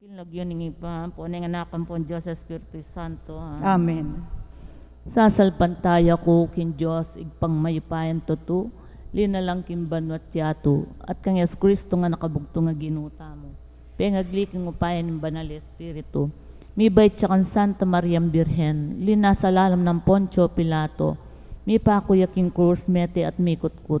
Pinlagyo ningi pa po ng anakan po Diyos sa Espiritu Santo. Amen. Sasalpantaya ko kin Diyos igpang maypayan tutu, linalang kimbanwat yato, at kang Yes Kristo nga nakabugto nga ginuta mo. Pengagliking upayan ng banal Espiritu. Mi bayt siya kan Santa Maria Birhen, linasalalam ng Poncio Pilato, mi pakuyaking krus mete at mikutkut,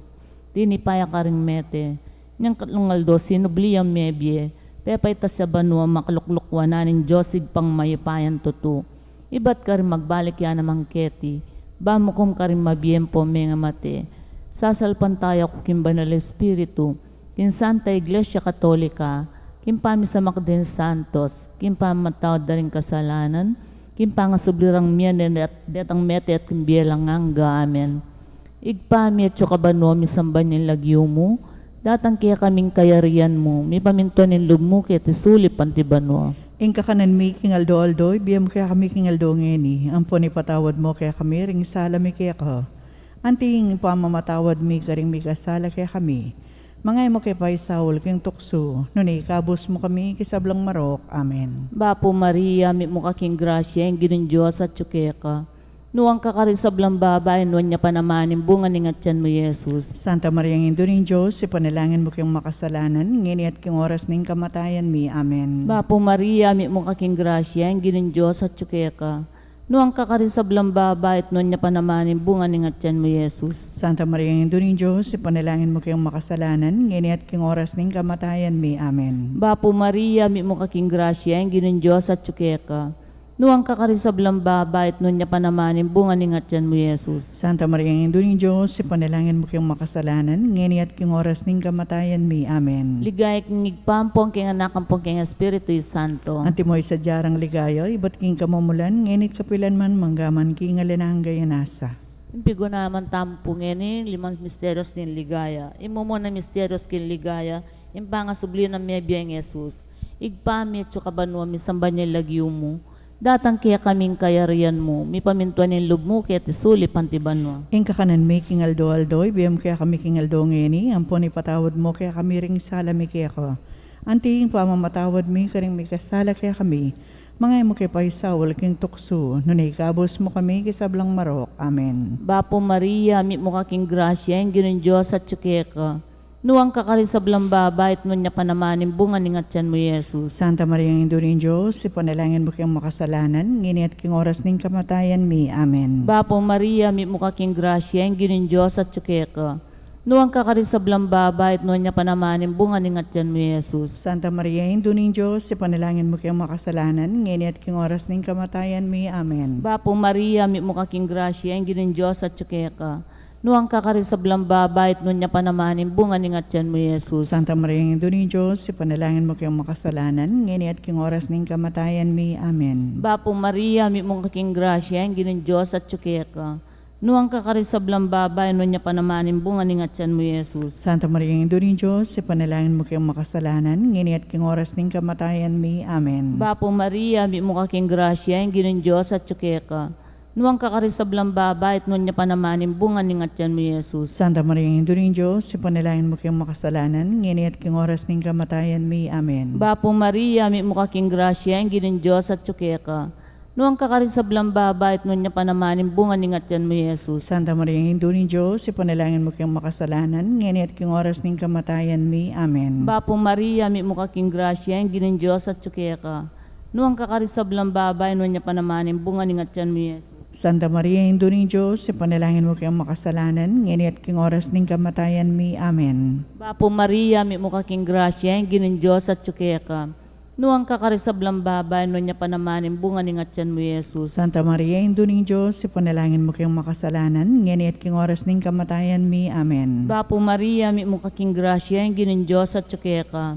tinipaya ka ring mete, niyang katlungaldo sinubliyang mebye, pepay ta sa banwa makluklukwanan ng Diyosig pang mayipayan tutu. Ibat ka rin magbalik yan namang keti, bamukom ka rin mabiyempo mga mate. Sasalpan tayo ko kim banal Espiritu, kin Santa Iglesia Katolika, kim pamisa makden santos, kim pamatawad da rin kasalanan, kim pangasublirang miyan at detang mete at kim bielang angga. Amen. Igpami at banwa misamban yung lagyo mo, datang kaya kaming kayarian mo, may pamintuan ng lub mo kaya tisulip antibanwa. Ingka kanan mi king aldo, biyam kaya kami king aldo ngeni, ang po ni patawad mo kaya kami, ring sala mi kaya ka. Anting pamamatawad mi karing mi kasala kaya kami. Mangay mo kaya pa isawol king tukso, nunay kabos mo kami kisablang marok. Amen. Bapo Maria, mi mo kaking grasya, ang ginun Diyos at tsukeka. Nuwang kakarisablang babae, nuwan niya pa naman, bunga ni ngatyan mo, Jesus. Santa Maria ng Indo ng Diyos, ipanalangin mo kayong makasalanan, ngini at king oras ng kamatayan mi. Amen. Bapo Maria, mi mo kaking grasya, ang ginun Diyos at tsukeka. Nuwang kakarisablang babae, at nuwan niya pa naman, bunga ni ngatyan mo, Jesus. Santa Maria ng Indo ng Diyos, ipanalangin mo kayong makasalanan, ngini at king oras ng kamatayan mi. Amen. Bapo Maria, mi mo kaking grasya, ang ginun Diyos at tsukeka. Nuwang kakarisablang babae, at nuwan niya pa naman, bunga ni ngatyan mo, Jesus. Santa Maria ng Indo ng Diyos, ipanalangin mo kayong makasalanan, ngini at king oras ng kamatayan mi. Amen. Ligay kong igpampong king anakampong king Espiritu Santo. Anti mo isa jarang ligayo, iba't king kamumulan, nginit kapilan man manggaman king alinang gayanasa. Impigo naman tampo ngeni, limang misteryos din ligaya. Imo mo na misteryos kin ligaya, impanga subli na may biyang Jesus. Igpami at kabanwa, misamba niya lagyo mo. Datang kaya kaming kayarian mo, mi pamintuan ng lub mo kaya tisuli pantibanwa. Ingka kanan mi king aldo, biyam kaya kami king aldo ngeni, ampon ipatawad mo kaya kami ring sala mi kaya ko. Anting pamamatawad mi karing mi kasala kaya kami. Mangay mo kaya pa isawal king tukso, nunay kabos mo kami kisablang marok. Amen. Bapo Maria, mi mo kaking grasya, ang ginun Diyos at tsukeka. Nuwang kakarisablang babae, at nun niya pa naman, bunga ni ngatyan mo, Jesus. Santa Maria ng Indo ng Diyos, ipanalangin mo kayong makasalanan, ngini at king oras ng kamatayan mi. Amen. Bapo Maria, mi mo kaking grasya, ang ginun Diyos at tsukeka. Nuwang kakarisablang babae, at nun niya pa naman, bunga ni ngatyan mo, Jesus. Santa Maria ng Indo ng Diyos, ipanalangin mo kayong makasalanan, ngini at king oras ng kamatayan mi. Amen. Bapo Maria, mi mo kaking grasya, ang ginun Diyos at tsukeka. Nuwang kakarisablang babae, at nun niya pa naman, bunga ni ngatyan mo, Jesus. Santa Maria ng Indo ng Diyos, ipanalangin mo kayong makasalanan, ngini at king oras ng kamatayan mi. Amen. Bapo Maria, mi mo kaking grasya, ang ginun Diyos at tsukeka. Nuwang kakarisablang babae, nun niya pa naman, bunga ni ngatyan mo, Jesus. Santa Maria ng Indo ng Diyos, ipanalangin mo kayong makasalanan, ngini at king oras ng kamatayan mi. Amen. Bapo Maria, mi mo kaking grasya, ang ginun Diyos at tsukeka. Nuwang kakarisablang babae, at nun niya pa naman, bunga ni ngatyan mo, Jesus. Santa Maria ng Indo ng Diyos, ipanalangin mo kayong makasalanan, ngini at king oras ng kamatayan mi. Amen. Bapo Maria, mi mo kaking grasya, ang ginun Diyos at tsukeka. Nuwang kakarisablang babae, at nun niya pa naman, bunga ni ngatyan mo, Jesus. Santa Maria ng Indo ng Diyos, ipanalangin mo kayong makasalanan, ngini at king oras ng kamatayan mi. Amen. Bapo Maria, mi mo kaking grasya, ang ginun Diyos at tsukeka. Nuwang kakarisablang babae, nun niya pa naman, bunga ni ngatyan mo, Jesus. Santa Maria ng Indo ng Diyos, ipanalangin mo kayong makasalanan, ngini at king oras ng kamatayan mi. Amen. Bapo Maria, mi mo kaking grasya, ang ginun Diyos at tsukeka. Nuwang kakarisablang babae, nun niya pa naman, bunga ni ngatyan mo, Jesus. Santa Maria ng Indo ng Diyos, ipanalangin mo kayong makasalanan, ngini at king oras ng kamatayan mi. Amen. Bapo Maria, mi mo kaking grasya, ang ginun Diyos at tsukeka.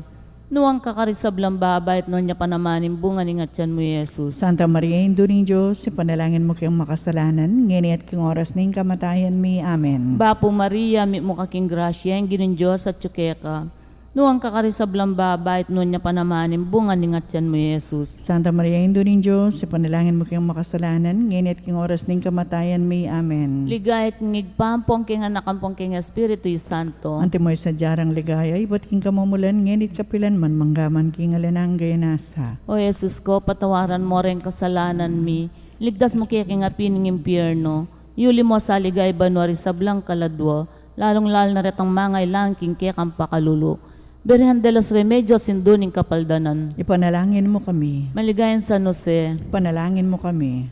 Nuwang kakarisablang babae, at nun niya pa naman, bunga ni ngatyan mo, Jesus. Santa Maria ng Indo ng Diyos, ipanalangin mo kayong makasalanan, ngini at king oras ng kamatayan mi. Amen. Bapo Maria, mi mo kaking grasya, ang ginun Diyos at tsukeka. Nuang kakarisablang babait nun niya panamanin bunga ni ngatyan mo, Jesus. Santa Maria, Indo ng Diyos, ipanalangin mo kayong makasalanan, ngayon at king oras ng kamatayan may Amen. Ligayat ngigpampong king anakampong king Espiritu Santo. Ante mo sa jarang ligaya, ibot king kamumulan, ngayon at kapilan man, manggaman king alanang gayanasa. O Jesus ko, patawaran mo rin kasalanan mi. Ligtas mo kaya king apining impyerno. Yuli mo sa ligay banwari sablang kaladwa. Lalong-lal na retang mangay langking kaya kang pakalulu. Birhen de los Remedios sinduning kapaldanan. Ipanalangin mo kami. Maligayan San Jose, Ipanalangin mo kami.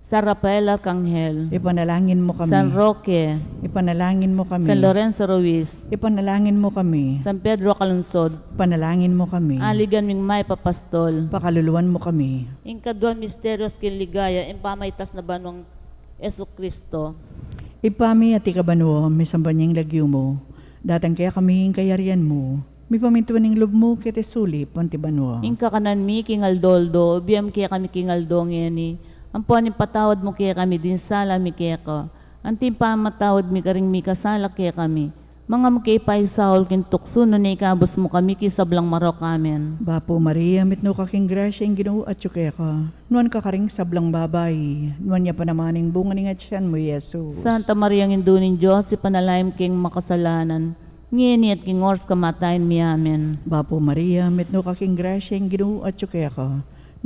San Rafael Arcangel, Ipanalangin mo kami. San Roque, Ipanalangin mo kami. San Lorenzo Ruiz, Ipanalangin mo kami. San Pedro Calungsod, Ipanalangin mo kami. Aligan ming may papastol. Pakaluluan mo kami. Ingkaduan misterios kiligaya, impamaitas na banwang Yesu Kristo. Ipami at ikabanwo, may sambanyang lagyo mo. Datang kaya kami kayarian mo. May pamintuan ng loob mo kaya tesuli, pantibanwo. Ingka kanan mi kingaldoldo, biyam kaya kami kingaldong yani. Ang puan patawad mo kaya kami din sala mi kaya ka. Anting pamatawad mi karing mi kasala kaya kami. Mga mukay paisahol kintukso no na ikabos mo kami kisablang marok amen. Bapo Maria, mitno kaking grasya ang ginoo at syuke ka. Nuan ka karing sablang babay. Nuan niya pa namaning bunga ng atsyan mo, Jesus. Santa Maria ng Indunin Diyos, ipanalaim king makasalanan. Ngini at king ors kamatayin mi amen. Bapo Maria, mitno kaking grasya ang ginoo at syuke ka.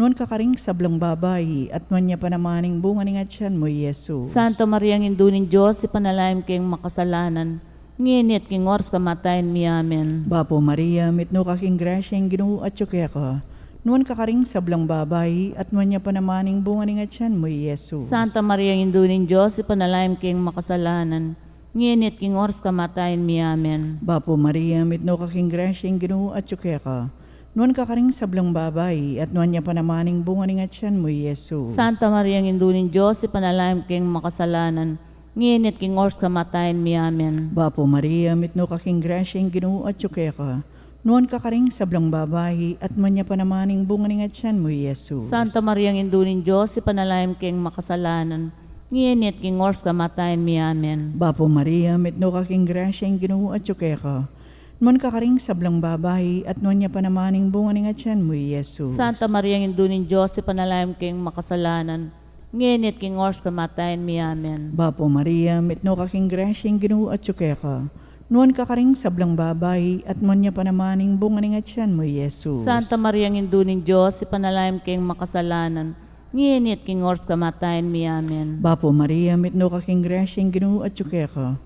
Nuan ka karing sablang babay. At nuan niya pa namaning bunga ng atsyan mo, Jesus. Santa Maria ng Indunin Diyos, ipanalaim king makasalanan. Ngini at king ors kamatayin mi amen. Bapo Maria, mitno kaking grasya ang ginoo at syuke ka. Nuan ka karing sablang babay. At nuan niya pa namaning bunga ng atsyan mo, Jesus. Santa Maria ng Indunin Diyos, ipanalaim king makasalanan. Ngini at king ors kamatayin mi amen. Bapo Maria, mitno kaking grasya ang ginoo at syuke ka. Nuan ka karing sablang babay. At nuan niya pa namaning bunga ng atsyan mo, Jesus. Santa Maria ng Indunin Diyos, ipanalaim king makasalanan. Ngini at king ors kamatayin mi amen. Bapo Maria, mitno kaking grasya ang ginoo at syuke ka. Nuan ka karing sablang babay. At nuan niya pa namaning bunga ng atsyan mo, Jesus. Santa Maria ng Indunin Diyos, ipanalaim king makasalanan. Ngini at king ors kamatayin mi amen. Bapo Maria, mitno kaking grasya ang ginoo at syuke ka. Nuan ka karing sablang babay. At nuan niya pa namaning bunga ng atsyan mo, Jesus. Santa Maria ng Indunin Diyos, ipanalaim king makasalanan. Ngini at king ors kamatayin mi amen. Bapo Maria, mitno kaking grasya ang ginoo at syuke ka. Nuan ka karing sablang babay. At nuan niya pa namaning bunga ng atsyan mo, Jesus. Santa Maria ng Indunin Diyos, ipanalaim king makasalanan. Ngini at king ors kamatayin mi amen. Bapo Maria, mitno kaking grasya ang ginoo at syuke ka.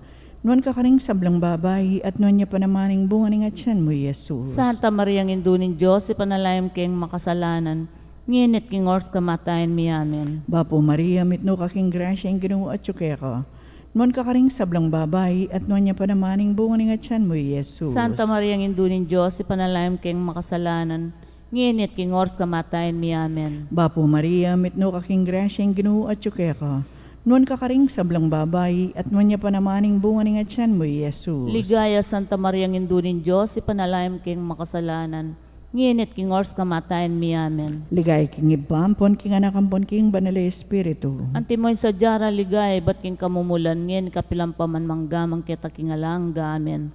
Nuan ka karing sablang babay. At nuan niya pa namaning bunga ng atsyan mo, Jesus. Santa Maria ng Indunin Diyos, ipanalaim king makasalanan. Ngini at king ors kamatayin mi amen. Bapo Maria, mitno kaking grasya ang ginoo at syuke ka. Nuan ka karing sablang babay. At nuan niya pa namaning bunga ng atsyan mo, Jesus. Santa Maria ng Indunin Diyos, ipanalaim king makasalanan. Ngini at king ors kamatayin mi amen. Bapo Maria, mitno kaking grasya ang ginoo at syuke ka. Nuan ka karing sablang babay. At nuan niya pa namaning bunga ng atsyan mo, Jesus. Ligaya Santa Maria ng Indunin Diyos, ipanalaim king makasalanan. Ngini at king ors kamatayin mi amen. Ligay king ibampon, king anakampon, king banal espiritu. Antimoy sa jara ligay, ba't king kamumulan ngin kapilang paman manggamang kita king alangga amen.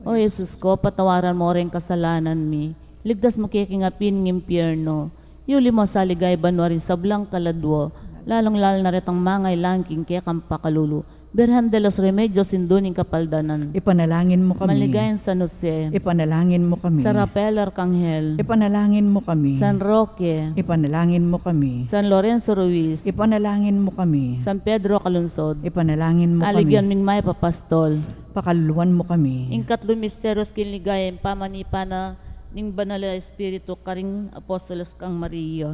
O Jesus ko, patawaran mo rin kasalanan mi. Ligtas mo kaya king apin ng impyerno. Yuli mo sa ligay banwarin sablang kaladwo. Lalong-lal na retang mangay langking kaya kang pakalulu. Birhen de los Remedios sinduning kapaldanan. Ipanalangin mo kami. Maligayan San Jose, Ipanalangin mo kami. San Rafael Arcangel, Ipanalangin mo kami. San Roque, Ipanalangin mo kami. San Lorenzo Ruiz, Ipanalangin mo kami. San Pedro Calungsod, Ipanalangin mo Aligyan kami. ming may papastol. Pakaluluan mo kami. Ingkatlo misteros kinligayem pamanipana ning banal na espiritu karing apostolos kang Maria.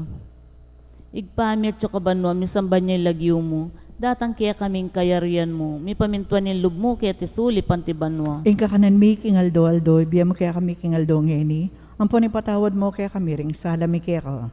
Igpamit siya kabanwa, misamban niya lagyo mo. Datang kaya kaming kayarian mo. Mi pamintuan yung lub mo kaya tisuli pantibanwa. Ingka kanan mi king aldo, biyam kaya kami king aldo ngeni. Ampon ipatawad mo kaya kami ring sala mi kaya ka.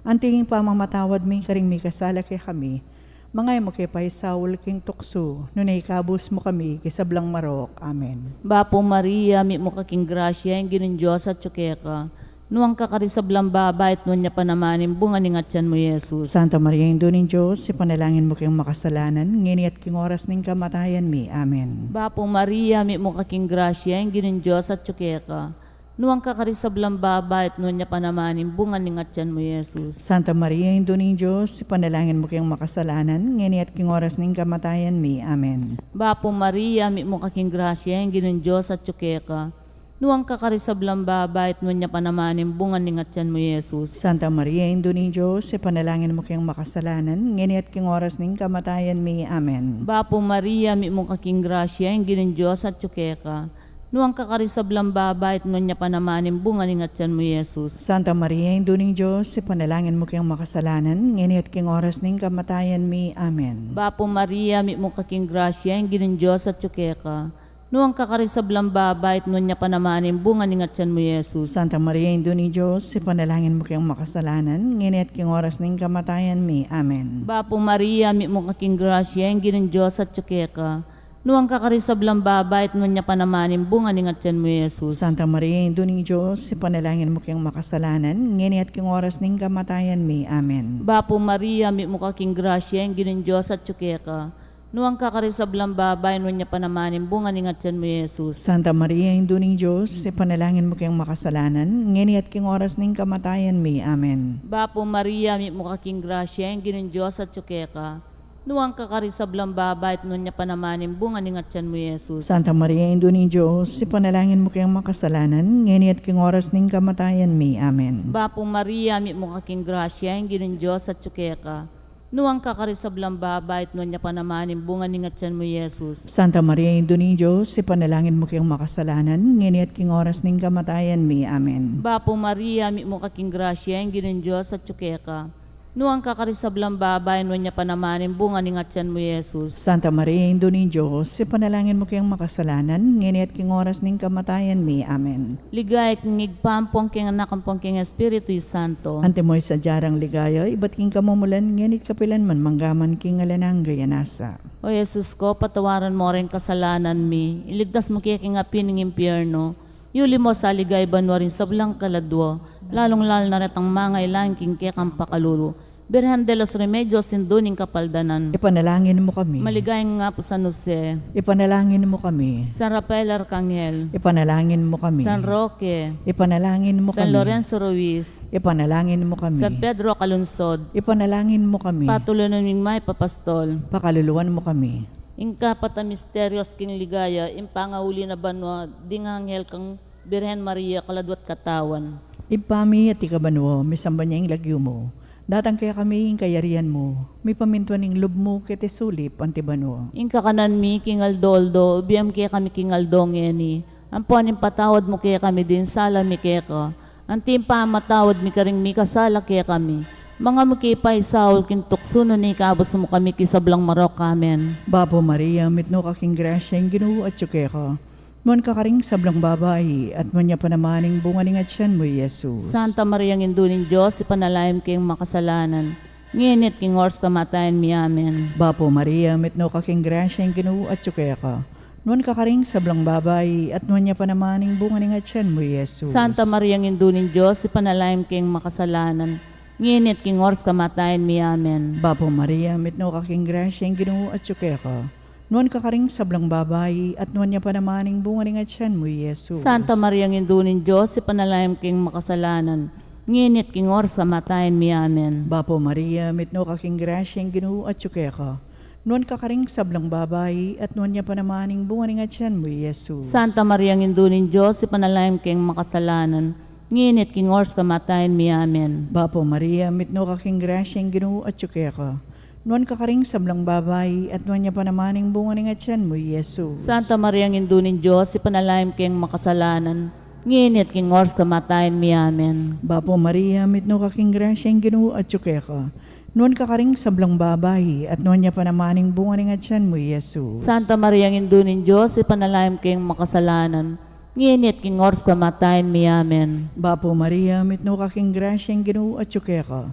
Antingin pa mamatawad mi karing mi kasala kaya kami. Mangay mo kaya pa Saul king tukso. Nunay kabus mo kami kisablang marok. Amen. Bapo Maria, mi mo kaking grasya, yung ginun Diyos at tsukya ka. Nuang kakarisablang babait nun niya panamanin, bunga ni ngatyan mo, Jesus. Santa Maria, Indo ng Diyos, ipanalangin mo kayong makasalanan, ngini at king oras ng kamatayan mi. Amen. Bapo Maria, mi mo kaking grasya, yung ginun Diyos at tsukya ka. Nuang kakarisablang baba at nuwan niya panamanin bunga ning atyan mo, Jesus. Santa Maria, Indo ning Diyos, ipanalangin mo kayong makasalanan, ngeni at king oras ning kamatayan mi. Amen. Bapo Maria, mi mo kaking grasya, yung ginon Diyos at tsukeka. Nuang kakarisablang baba at nuwan niya panamanin bunga ning atyan mo, Jesus. Santa Maria, Indo ning Diyos, ipanalangin mo kayong makasalanan, ngeni at king oras ning kamatayan mi. Amen. Bapo Maria, mi mo kaking grasya, yung ginon Diyos at tsukeka. Nuang kakarisablang baba at nuwan niya panamanin bunga ning atyan mo, Jesus. Santa Maria, Indo ning Diyos, ipanalangin mo kayong makasalanan, ngeni at king oras ning kamatayan mi. Amen. Bapo Maria, mi mo kaking grasya, yung ginon Diyos at tsukeka. Nuang kakarisablang baba at nuwan niya panamanin bunga ning atyan mo, Jesus. Santa Maria, Indo ning Diyos, ipanalangin mo kayong makasalanan, ngeni at king oras ning kamatayan mi. Amen. Bapo Maria, mi mo kaking grasya, yung ginon Diyos at tsukeka. Nuang kakarisablang baba at nuwan niya panamanin bunga ning atyan mo, Jesus. Santa Maria, Indo ning Diyos, ipanalangin mo kayong makasalanan, ngeni at king oras ning kamatayan mi. Amen. Bapo Maria, mi mo kaking grasya, yung ginon Diyos at tsukeka. Nuang kakarisablang baba at nuwan niya panamanin bunga ning atyan mo, Jesus. Santa Maria, Indo ning Diyos, ipanalangin mo kayong makasalanan, ngeni at king oras ning kamatayan mi. Amen. Bapo Maria, mi mo kaking grasya, yung ginon Diyos at tsukeka. Nuang kakarisablang baba at nuwan niya panamanin bunga ning atyan mo, Jesus. Santa Maria, Indo ning Diyos, ipanalangin mo kayong makasalanan, ngeni at king oras ning kamatayan mi. Amen. Bapo Maria, mi mo kaking grasya, yung ginon Diyos at tsukeka. Nuang kakarisablang baba at nuwan niya panamanin bunga ning atyan mo, Jesus. Santa Maria, Indo ning Diyos, ipanalangin mo kayong makasalanan, ngeni at king oras ning kamatayan mi. Amen. Bapo Maria, mi mo kaking grasya, yung ginon Diyos at tsukeka. Nuang kakarisablang baba at nuwan niya panamanin bunga ning atyan mo, Jesus. Santa Maria, Indo ning Diyos, ipanalangin mo kayong makasalanan, ngeni at king oras ning kamatayan mi. Amen. Ligay kong igpampong king anak ampong king Espiritu Santo. Ante mo'y sa jarang ligaya, iba't king kamumulan, ngenit kapilan man manggaman king alanang gayanasa. O Jesus ko, patawaran mo rin kasalanan mi. Iligtas mo kaya king api ng impyerno. Yuli mo sa ligay banwa rin sa blang kaladwo. Lalong-lal na rin ang mga ilang king kaya kang pakalulu. Birhan de los Remedios sinduning kapaldanan. Ipanalangin mo kami. Maligay nga po San Jose. Ipanalangin mo kami. San Rafael Arcangel. Ipanalangin mo kami. San Roque. Ipanalangin mo San kami. Lorenzo Ruiz. Ipanalangin mo kami. San Pedro Calunsod. Ipanalangin mo kami. Patuloy naming may papastol. Pakaluluwan mo kami. Ingka pata misterios king ligaya, impangahuli na banwa, dinganghel kang Birhen Maria kaladwat katawan. Ipami at ikabanwo, misamba niya yung lagyo mo. Datang kaya kami yung kayarian mo. May pamintuan ng lub mo kete sulip antibanwo. Ingka kanan mi king Aldoldo, ubiyam kaya kami king Aldong eni. Ang puanin patawad mo kaya kami din, sala mi kaya ka. Ang timpa matawad mi karing mi kasala kaya kami. Mga makipay Saul kintuksuno ni kabos mo kami kisablang marok. Amen. Bapo Maria, mitno kaking grasya yung ginoo at yuke ka. Nuan kakaring sablang babae at nuan niya panamaning bunga ning atyan mo, Jesus. Santa Maria Ngindunin Diyos, ipanalahim kayong makasalanan. Nginit king ors kamatayan mi. Amen. Bapo Maria, mitno kaking grasya yung ginoo at yuke ka. Nuan kakaring sablang babae at nuan niya panamaning bunga ning atyan mo, Jesus. Santa Maria Ngindunin Diyos, ipanalahim kayong makasalanan. Nginit king ors kamatayan mi. Amen. Bapo Maria, mitno kaking grasya yung ginoo at yuke ka. Nuan kakaring sablang babae at nuan niya panamaning bunga ning atyan mo, Jesus. Santa Maria Ngindunin Diyos, ipanalahim kayong makasalanan. Nginit king ors kamatayan mi. Amen. Bapo Maria, mitno kaking grasya yung ginoo at yuke ka. Nuan kakaring sablang babae at nuan niya panamaning bunga ning atyan mo, Jesus. Santa Maria Ngindunin Diyos, ipanalahim kayong makasalanan. Nginit king ors kamatayan mi. Amen. Bapo Maria, mitno kaking grasya yung ginoo at yuke ka. Nuan kakaring sablang babae at nuan niya panamaning bunga ning atyan mo, Jesus. Santa Maria Ngindunin Diyos, ipanalahim kayong makasalanan. Nginit king ors kamatayan mi. Amen. Bapo Maria, mitno kaking grasya yung ginoo at yuke ka. Nuan kakaring sablang babae at nuan niya panamaning bunga ning atyan mo, Jesus. Santa Maria Ngindunin Diyos, ipanalahim kayong makasalanan. Nginit king ors kamatayan mi. Amen. Bapo Maria, mitno kaking grasya yung ginoo at yuke ka.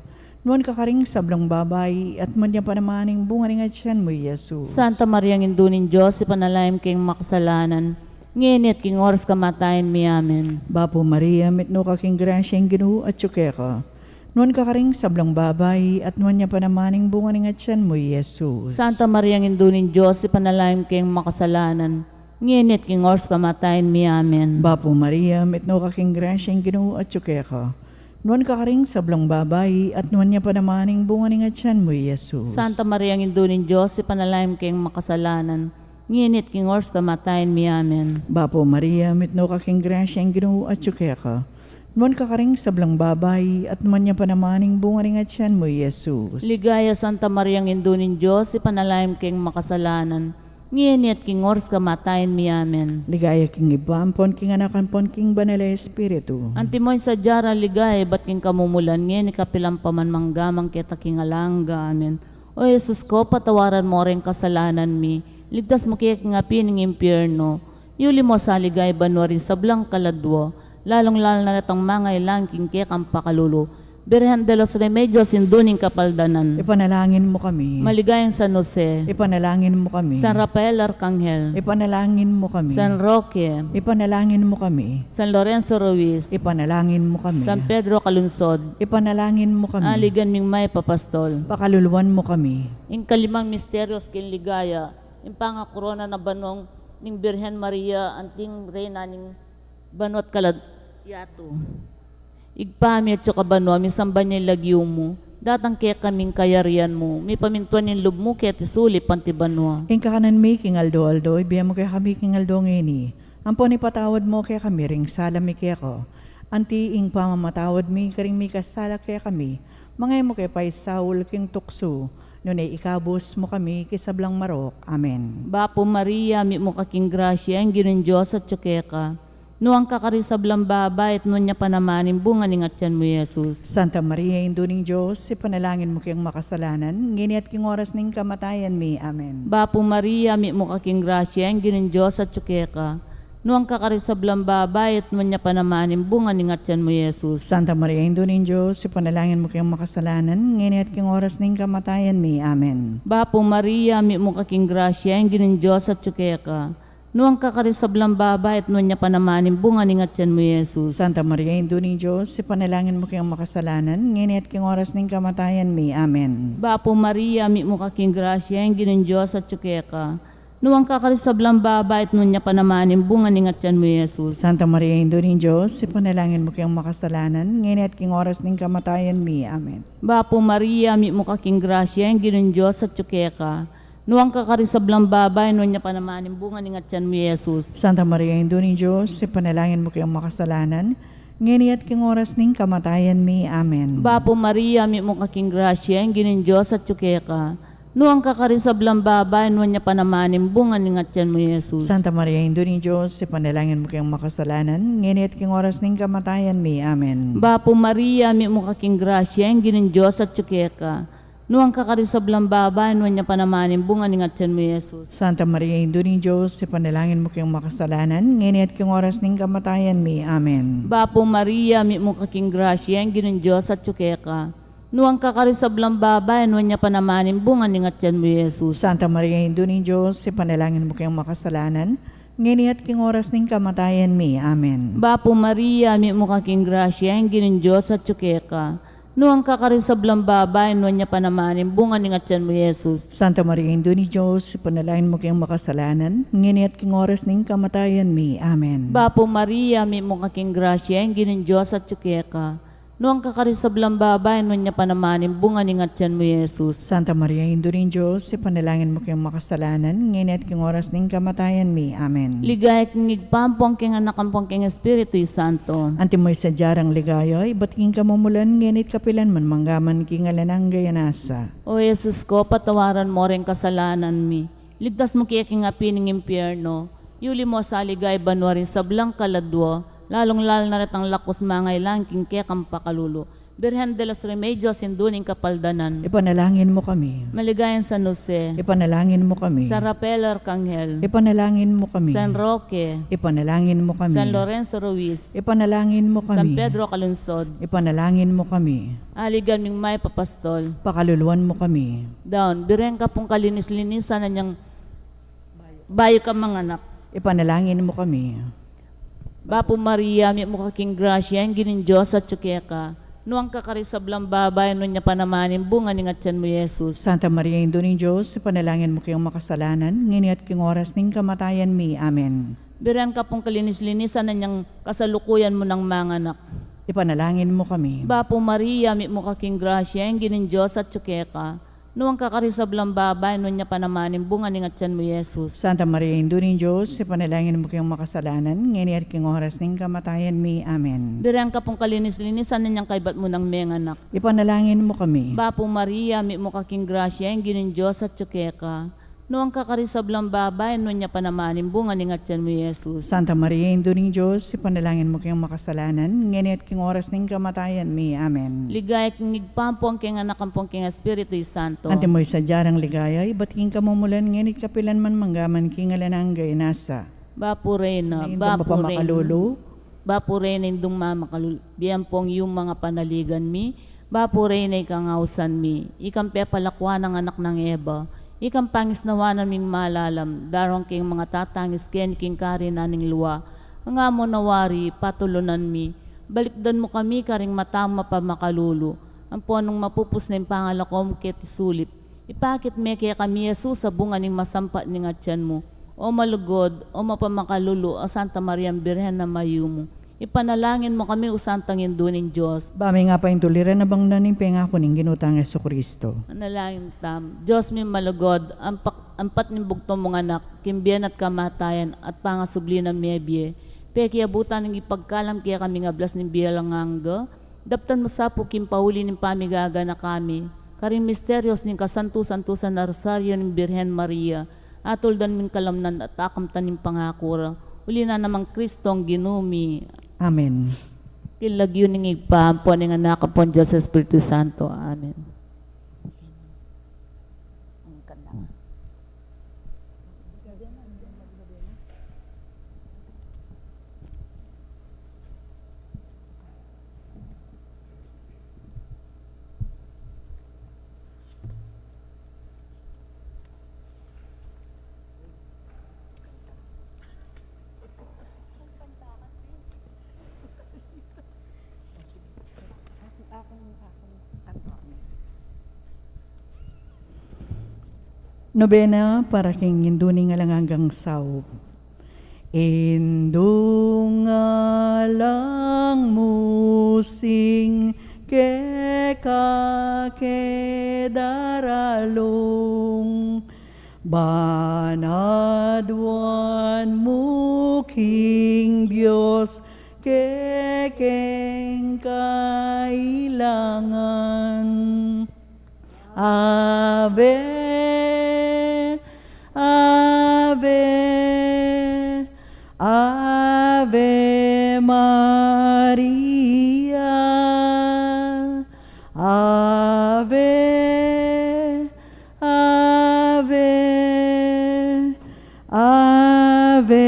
Nuan kakaring sablang babae at nuan niya panamaning bunga ning atyan mo, Jesus. Santa Maria Ngindunin Diyos, ipanalahim kayong makasalanan. Nginit king ors kamatayan mi. Amen. Bapo Maria, mitno kaking grasya yung ginoo at yuke ka. Nuan kakaring sablang babae at nuan niya panamaning bunga ning atyan mo, Jesus. Santa Maria Ngindunin Diyos, ipanalahim kayong makasalanan. nginit king ors kamatayan mi. Amen. Bapo Maria, mitno kaking grasya ang Ginoo at tsuke ka. Nuan ka karing sablang babay at nuan niya pa namaning bunga ng atyan mo, Jesus. Santa Maria, ang indunin Diyos, ipanalangin kayong makasalanan, nginit king ors kamatayan mi. Amen. Bapo Maria, mitno kaking grasya ang Ginoo at tsuke ka. Nuan ka karing sablang babay at nuan niya pa namaning bunga ng atyan mo, Jesus. Ligaya Santa Maria, ang indunin Diyos, ipanalangin kayong makasalanan, nginit king ors kamatayan mi. Amen. Ligaya king ibampon, king anakan pon, king banal na Espiritu. Antimoy sa jara ligay, ba't king kamumulan ngayon, ikapilang paman manggamang kita king alangga. Amen. O Jesus ko, patawaran mo rin kasalanan mi, ligtas mo kaya king api ng impyerno, yuli mo sa ligay banwa rin sa blang kaladwo, lalong-lalo na natang mga ilang king kaya kang pakalulo, Birhen de los Remedios, induning kapaldanan. Ipanalangin mo kami. Maligayang San Jose, Ipanalangin mo kami. San Rafael Arcangel, Ipanalangin mo kami. San Roque, Ipanalangin mo kami. San Lorenzo Ruiz, Ipanalangin mo kami. San Pedro Calunsod, Ipanalangin mo kami. aligan ming may papastol. Pakaluluwan mo kami. Ing kalimang misteryos kin ligaya, ing pangakorona na banong ning Birhen Maria, anting reyna ning banot kalad yato. Igpami at saka banwa, misamba niya lagyo mo, datang kaya kaming kayarian mo, may pamintuan yung lub mo kaya tisuli panti banwa. Ing kakanan mi king aldo, ibiyan mo kaya kami king aldo ngini. Ampon ipatawad mo kaya kami ring sala mi kaya ko. Anti ing pamamatawad mi karing mi kasala kaya kami. Mangay mo kaya pa'y Saul king tukso. Nunay ikabos mo kami kisablang marok. Amen. Bapo Maria, mi mo kaking grasya, ang ginin Diyos at tsukeka. Nuang kakarisablang babay at nun niya panamanin bunga ning atyan mo, Jesus. Santa Maria, Induning Diyos, ipanalangin mo kayong makasalanan, ngini at king oras ning kamatayan mi. Amen. Bapo Maria, mi mo kaking grasya, ang ginin Diyos at tsukeka. Nuang kakarisablang babay at nun niya panamanin bunga ning atyan mo, Jesus. Santa Maria, Induning Diyos, ipanalangin mo kayong makasalanan, ngini at king oras ning kamatayan mi. Amen. Bapo Maria, mi mo kaking grasya, ang ginin Diyos at tsukeka. Nuang kakarisablang babay at nun niya panamanin bunga ning atyan mo, Jesus. Santa Maria, Induning Diyos, ipanalangin mo kayong makasalanan, ngini at king oras ning kamatayan mi. Amen. Bapo Maria, mi mo kaking grasya, ang ginin Diyos at tsukeka. Nuang kakarisablang babay at nun niya panamanin bunga ning atyan mo, Jesus. Santa Maria, Induning Diyos, ipanalangin mo kayong makasalanan, ngini at king oras ning kamatayan mi. Amen. Bapo Maria, mi mo kaking grasya, ang ginin Diyos at tsukeka. Nuang kakarisablang babay, nun niya panamanin bunga ning atyan mo, Jesus. Santa Maria, Induning Diyos, ipanalangin mo kayong makasalanan, ngini at king oras ning kamatayan mi. Amen. Bapo Maria, mi mo kaking grasya, ang ginin Diyos at tsukeka. Nuang kakarisablang babay, nun niya panamanin bunga ning atyan mo, Jesus. Santa Maria, Induning Diyos, ipanalangin mo kayong makasalanan, ngini at king oras ning kamatayan mi. Amen. Bapo Maria, mi mo kaking grasya, ang ginin Diyos at tsukeka. Nuang kakarisablang babay, nun niya panamanin bunga ning atyan mo, Jesus. Santa Maria, Induning Diyos, ipanalangin mo kayong makasalanan, ngini at king oras ning kamatayan mi. Amen. Bapo Maria, mi mo kaking grasya, ang ginin Diyos at tsukeka. Nuang kakarisablang babay, nun niya panamanin bunga ning atyan mo, Jesus. Santa Maria, Induning Diyos, ipanalangin mo kayong makasalanan, ngini at king oras ning kamatayan mi. Amen. Bapo Maria, mi mo kaking grasya, ang ginin Diyos at tsukeka. Nuang kakarisablang babay, nun niya panamanin bunga ning atyan mo, Jesus. Santa Maria, Induning Diyos, ipanalangin mo kayong makasalanan, ngini at king oras ning kamatayan mi. Amen. Bapo Maria, mi mo kaking grasya, ang ginin Diyos at tsukeka. Nuang kakarisablang babay, nun niya panamanin bunga ning atyan mo, Jesus. Santa Maria, Induning Diyos, ipanalangin mo kayong makasalanan, ngini at king oras ning kamatayan mi. Amen. Ligaya king igpampong king anak ampong king Espiritu Santo. Antimoy sa jarang ligayoy, ba't king kamumulan, nginit kapilan man manggaman king alanang gayanasa. O Jesus ko, patawaran mo rin kasalanan mi. Ligtas mo kaya king api ng impyerno. Yuli mo sa ligay banwa rin sa blang kaladwo. Lalong-lalo na rin ang lakos mga ilang king kaya kang pakalulo. Birhen de los Remedios, induning kapaldanan. Ipanalangin mo kami. Maligayang San Jose, Ipanalangin mo kami. San Rafael Arcangel, Ipanalangin mo kami. San Roque, Ipanalangin mo kami. San Lorenzo Ruiz, Ipanalangin mo San kami. Pedro Calunsod, Ipanalangin mo kami. aligan ming may papastol. Pakaluluwan mo kami. Down, birhen ka pong kalinis-linisan na niyang bayo ka mga anak. Ipanalangin mo kami. Bapo Maria, mi mo kaking grasya, ang ginin Diyos at tsukeka. Nuang kakarisablang babay, no niya panamanin, bunga ni ngatyan mo, Jesus. Santa Maria, Indo ng Diyos, panalangin mo kayong makasalanan, ngayon at king oras ng kamatayan mi. Amen. Biran ka pong kalinis-linisan na niyang kasalukuyan mo ng mga anak. Ipanalangin mo kami. Bapo Maria, mi mo kaking grasya, ang ginin Diyos at tsukeka. Nuang kakarisablang babay, no niya panamanin, bunga ni ngatyan mo, Jesus. Santa Maria, Indo ng Diyos, ipanalangin mo kayong makasalanan, ngayon at king oras ng kamatayan mi. Amen. Biran ka pong kalinis-linisan na niyang kaibat mo ng mga anak. Ipanalangin mo kami. Bapo Maria, mi mo kaking grasya, ang ginin Diyos at tsukeka. Nuang kakarisablang babay, no niya panamanin, bunga ni ngatyan mo, Jesus. Santa Maria, Indo ng Diyos, ipanalangin mo kayong makasalanan, ngayon at king oras ng kamatayan mi. Amen. Ligaya king igpampong king anak ampong king Espiritu Santo. Ante mo'y sadyarang ligaya, ibating kamumulan, ngayon at kapilan man manggaman, king alananggay nasa. Bapo Reyna, Ngayon Bapo pa Reyna. makalulu, Bapo Reyna indong mamakalul. Biyan pong yung mga panaligan mi. Bapo Reyna ikangausan mi. Ikampe palakwa ng anak ng Eva. Ikang pangisnawanan ming malalam. Darong king mga tatangis ken king kari naning luwa. Ang amo nawari patulunan mi. Balikdan mo kami karing matama pa makalulu. Ang ponong mapupus na yung pangalakom ket isulit. Ipakit me kaya kami Jesus sa bunga ning masampa ni ngatyan mo. O malugod, o mapamakalulu, o Santa Maria Birhen na mayumo. Ipanalangin mo kami o Santang Induning Diyos. bami nga pa yung tuliran na bang naning pengako ng ginutang Yesu Kristo. Manalangin tam. Diyos mi malugod, ampat ni bugto mong anak, kimbiyan at kamatayan at pangasubli ng mebye. Peki abutan ng ipagkalam kaya kami nga blas ng bialanganga. Daptan mo sa po kimpauli ng pamigaga na kami. Karing misteryos ng kasantu-santusan na rosaryo ng Birhen Maria. Atuldan ming kalamnan at akamtan ng pangakura. Uli na namang Kristong ginumi. Amen. Kilag yun ng igpampo ng anak po Diyos sa Espiritu Santo. Amen. Nobena para king induning nga lang hanggang saw. Indung nga lang musing kedaralong banadwan mo king Diyos kekeng kailangan. Ave, Ave, Ave Maria, Ave, Ave, Ave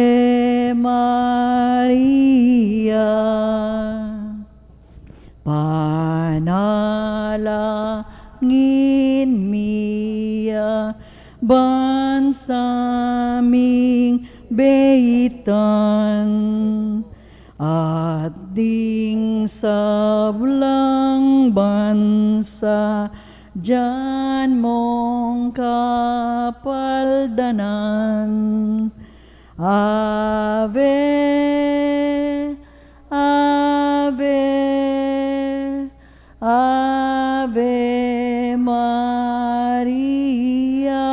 Maria. Panalangin miya bansaming beitan at ding sablang bansa dyan mong kapaldanan. Ave, Ave, Ave Maria,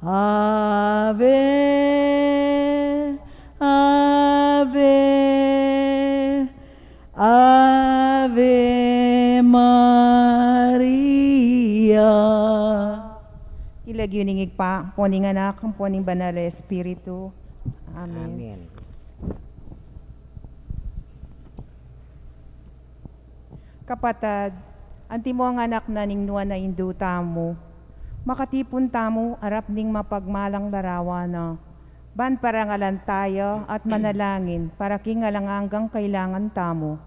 Ave, Ave, Ave Maria. Ilagyuningig pa, poning anak, ang poning banal na Espiritu. Amen. Amen. Kapatad, anti mo ang anak na ningnuan na induta mo, makatipon tamo arap ning mapagmalang larawan na, ban parangalan tayo at manalangin para kingalang hanggang kailangan tamo.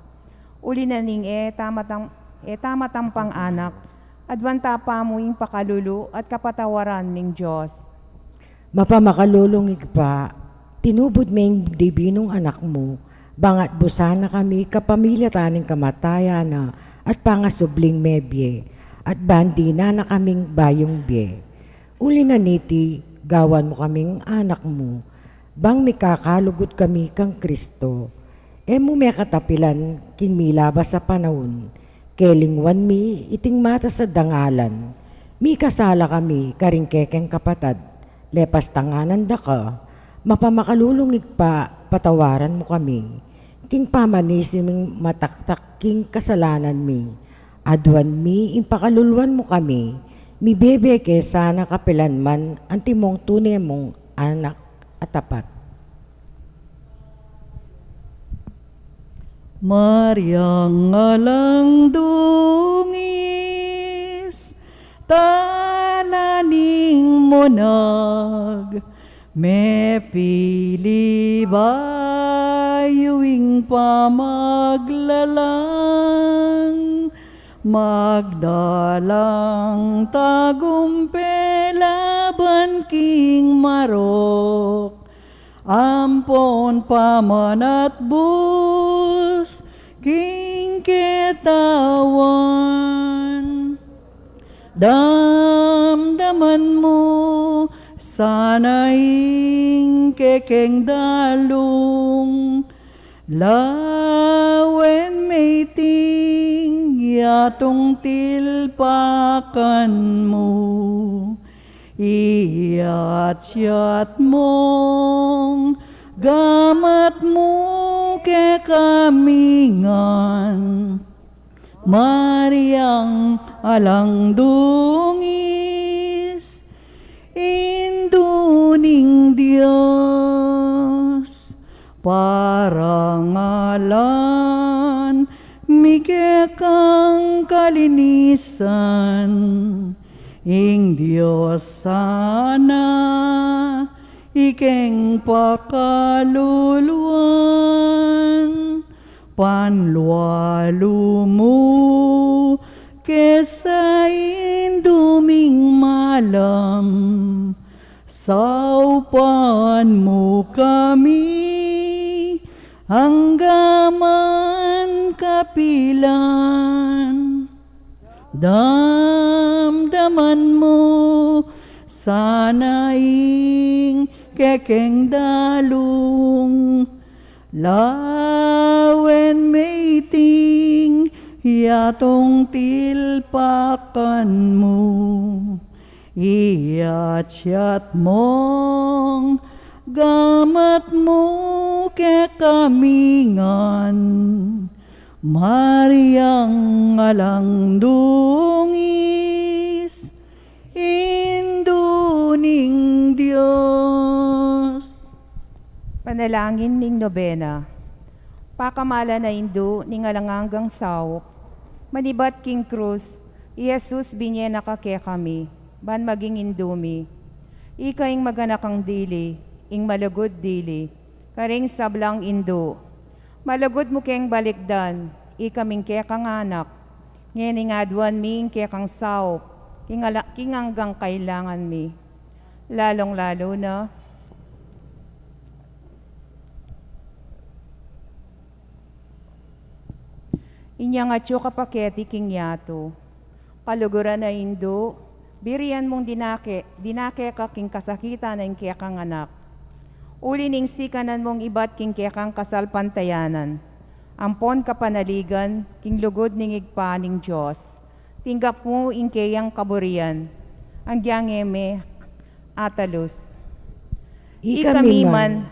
Uli na ning tamatang pang-anak, adwanta pa mo yung pakalulu at kapatawaran ning Diyos. Mapamakalulong igpa, tinubod may dibinong anak mo, Bangat busana kami kapamilya taning kamataya na at pangasubling mebye at bandi na kaming bayong bye. Uli na niti, gawan mo kaming anak mo. Bang mikakalugot kami kang Kristo. Emo may katapilan kin milaba sa panahon. Kelingwan mi iting mata sa dangalan. Mi kasala kami karing kekeng kapatad. Lepas tanganan da ka. Mapamakalulungig pa patawaran mo kami. King pamanisiming mataktak king kasalanan mi. Adwan mi impakaluluan mo kami. Mi bebe ke sana kapilan man antimong tunay mong anak at tapat. Maryang alang dungis, talaning monag, me pili bayuing pamaglalang, magdalang tagumpelaban king marok, ampon pamanat bus king ketawan. Damdaman mo sanaing kekeng dalong, lawen maiting yatong tilpakan mo. Iyat-yat mong gamat mo ke kamingan, Mariang alang dungis, induning Diyos, parangalan, mike kang kalinisan, ing Diyos sana, ikeng pakaluluan, panlualo mo, kesa induming malam, saupan mo kami, hanggaman kapilan. Damdaman mo sanaing kekeng dalong, lawen maiting yatong tilpakan mo. Iyat-yat mong gamat mo ke kamingan, Mariang alang dungis, induning Diyos. Panalangin ning nobena. Pakamala na Indo ning alangangang sawok. Manibat king krus, Jesus binyena ka ke kami, ban maging indumi. Ika ing maganakang dili, ing malugod dili, karing sablang Indo. Malugod mo keng balikdan, ikaming ke kang anak. Ngayon adwan mi ke kang sawok, king hanggang kailangan mi. Lalong-lalo na, inya nga tiyo kapaketi king yato. Kaluguran na Indo, birian mong dinake ka king kasakita na ing kaya kang anak. Uli ning sikanan mong ibat king kaya kang kasalpantayanan. Ampon kapanaligan, king lugod ning igpa ning Diyos. Tinggap mo ing kayang kaburian. Ang gyangeme, atalus. Ikami man,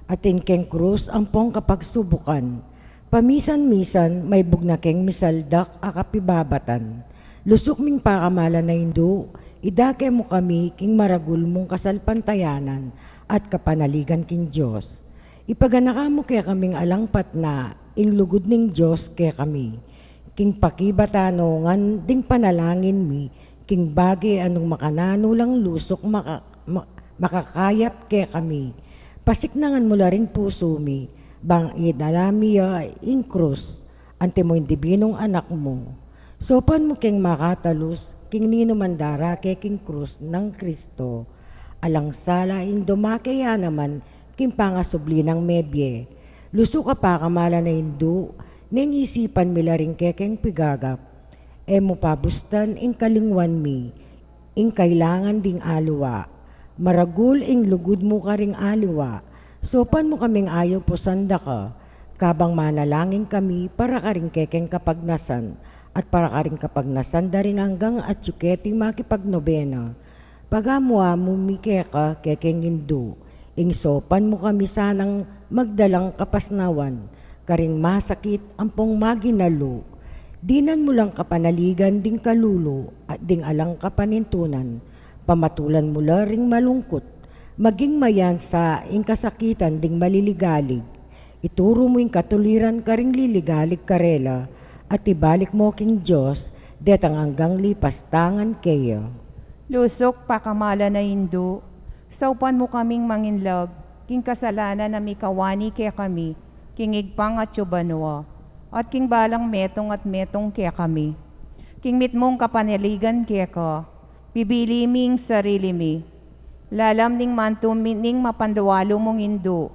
atin keng krus ang pong kapagsubukan. Pamisan-misan may bugna keng misaldak akapibabatan. Lusok ming pakamala na Indo, idake mo kami king maragul mong kasalpantayanan at kapanaligan king Diyos. Ipaganaka mo kaya kaming alangpat na ing lugod ning Diyos kaya kami. King pakibatanongan ding panalangin mi, king bagay anong makanano lang lusok makakayap kaya kami. Pasiknangan mo la rin puso mi, bang idalamiya ing krus, ante mo yung dibinong anak mo. Sopan mo king makatalus, king nino mandara kay king krus ng Kristo. Alang sala ing dumakaya naman, king pangasubli ng mebye. Luso ka pa kamala na Hindu, neng isipan mila rin kekeng pigagap. Mo pabustan ing kalingwan mi, ing kailangan ding aliwa. Maragul ing lugod mo ka ring aliwa, sopan mo kaming ayaw po sanda ka. Kabang manalangin kami para ka ring kekeng kapagnasan, at para ka ring kapagnasan da rin hanggang at yuketing makipagnobena. Pagamwa mo mikeka kekeng Hindu, ing sopan mo kami sanang magdalang kapasnawan, karing masakit ampong maginalo. Dinan mo lang kapanaligan ding kalulo at ding alang kapanintunan, pamatulan mo la ring malungkot, maging mayan sa ing kasakitan ding maliligalig. Ituro mo ing katuliran karing liligalig karela, at ibalik mo king Diyos, detang hanggang lipas tangan kayo. Lusok pakamala na Hindu, saupan mo kaming manginlag, king kasalanan na mikawani kaya kami, king igpang at yubanwa, at king balang metong at metong kaya kami. King mitmong kapanaligan kaya ka, bibili ming sarili mi, lalam ning mantumin ning mapanduwalo mong Hindu,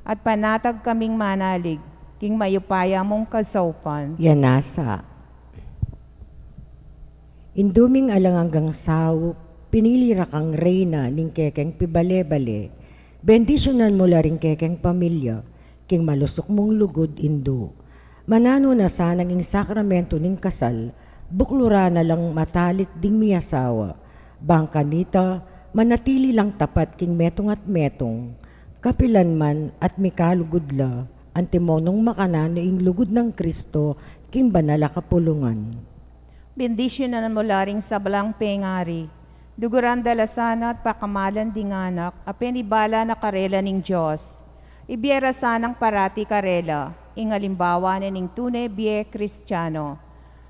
at panatag kaming manalig, king mayupaya mong kasaupan. Yan nasa. Induming alang hanggang sao, pinilira kang reyna ning kekeng pibale-bale. Bendisyonan mo la ring kekeng pamilya, king malusok mong lugod Hindu. Manano na sanang ing sakramento ning kasal, buklura na lang matalik ding miyasawa. Bangka nita, manatili lang tapat king metong at metong. Kapilan man at mikalugudla, antimonong makanano ing lugod ng Kristo, king banala kapulungan. Bendisyonan mo laring sa balang pengari, duguran dalasana at pakamalan ding anak, apenibala na karela ning Diyos. Ibiera sanang parati karela, ing halimbawa na ning tunay biye Kristiyano.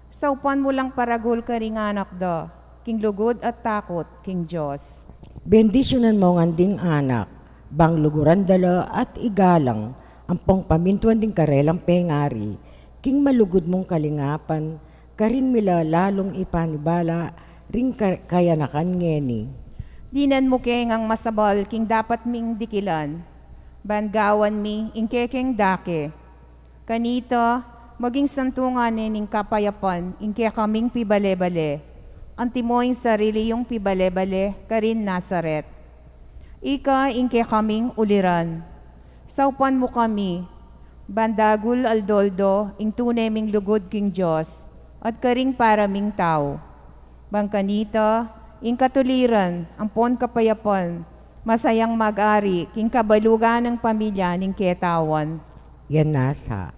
Saupan mo lang paragul ka ring anak da, king lugod at takot, king Diyos. Bendisyonan mo nga ding anak, bang luguran dala at igalang, ampong pamintuan ding karelang pengari, king malugod mong kalingapan, karin mila lalong ipanibala, ring kaya nakan ngeni. Dinan mo keng ang masabal, king dapat ming dikilan, bangawan mi, ing kekeng dake. Kanita, maging santungan ning kapayapan, ing kaya kaming pibale-bale, antimoing sarili yung pibale-bale, karin Nazaret. Ika, ing kaya kaming uliran. Saupan mo kami, bandagul aldoldo, ing tunay ming lugod king Diyos, at karing paraming tao. Bangkanita, ing katuliran, ampon kapayapan, masayang mag-ari, king kabalugan ng pamilya ning ketawan. Yan nasa.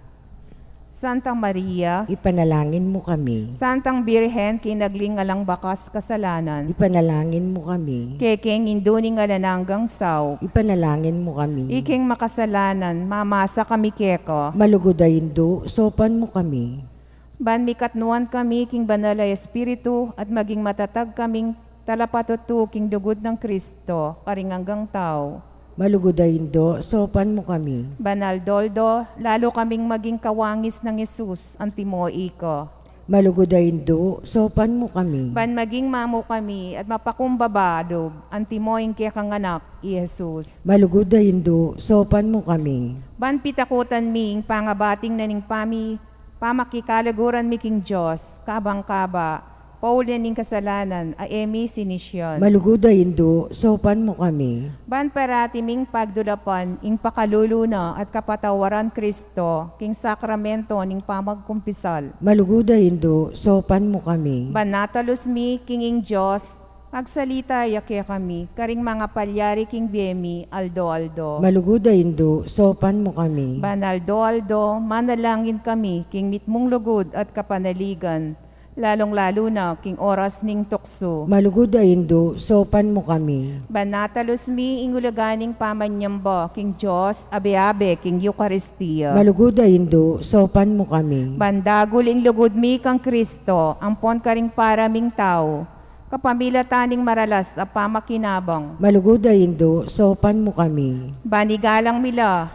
Santa Maria, Ipanalangin mo kami. Santang Birhen, kinagling alang bakas kasalanan, Ipanalangin mo kami. kekeng induning alananggang saw, Ipanalangin mo kami. iking makasalanan, mamasa kami keko, Malugodayin do, sopan mo kami. ban mikatnuan kami king banalay espiritu at maging matatag kaming talapatutu king dugod ng Kristo, karinganggang tao. Malugodayin do, sopan mo kami. Banal Doldo, lalo kaming maging kawangis ng Yesus, antimoi ko. Malugodayin do, sopan mo kami. Ban maging mamo kami at mapakumbabado, antimoing kaya kang anak, Jesus. Malugodayin do, sopan mo kami. Ban pitakutan ming pangabating na ning pamakikalaguran mi king Diyos, kabang-kaba, paulan ning kasalanan, aemi sinisyon. Malugodayin do, sopan mo kami. Ban parati ming pagdulapan, ing pakaluluna at kapatawaran Kristo, king sakramento ning pamagkumpisal. Malugodayin do, sopan mo kami. Ban natalos mi, kinging Diyos, magsalita yakya kami, karing mga palyari king biyemi, aldo-aldo. Malugodayin do, sopan mo kami. Ban aldo-aldo, manalangin kami, king mitmong lugod at kapanaligan, lalong-lalo na king oras ning tukso. Malugodayin do, sopan mo kami. Banatalos mi ingulaganing pamanyamba, king Diyos, abe-abe, king Eucharistia. Malugodayin do, sopan mo kami. Bandagul ing lugod mi kang Kristo, ampon karing paraming tao, kapamilya taning maralas a pamakinabang. Malugodayin do, sopan mo kami. Banigalang mila,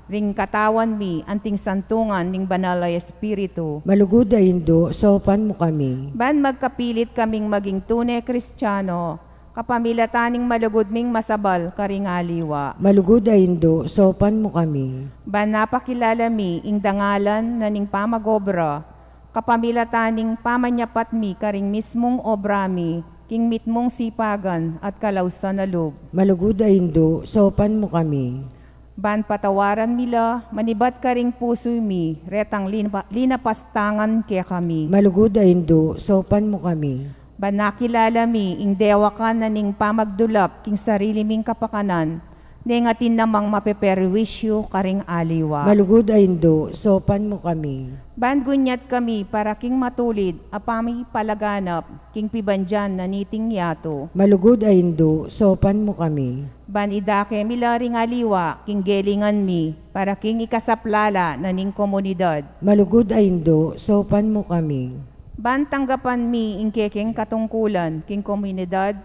ring katawan mi, anting santungan ning banalay espiritu. Malugodayin do, sopan mo kami. Ban magkapilit kaming maging tunay Kristiyano, kapamilataning malugod ming masabal karingaliwa. Malugod ay Indo, sopan mo kami. Ban napakilala mi ing dangalan na ning pamagobra, kapamilataning pamanyapat mi karing mismong obra mi, king mitmong sipagan at kalawsan na loob. Malugod ay Indo, sopan mo kami. Ban patawaran mila, manibat karing puso mi, retang linapastangan kaya kami. Malugod ay Indo, sopan mo kami. Ban nakilala mi, ing dewa ka na ning pamagdulap, king sarili ming kapakanan, nengatin namang mapeperwisyo karing aliwa. Malugod ay Indo, sopan mo kami. Ban gunyat kami para king matulid, apami palaganap, king pibandyan na niting yato. Malugod ay Indo, sopan mo kami. Ban idake milaring aliwa, king gelingan mi, para king ikasaplala na ning komunidad. Malugod ay Indo, sopan mo kami. Ban tanggapan mi ing kekeng katungkulan, king komunidad,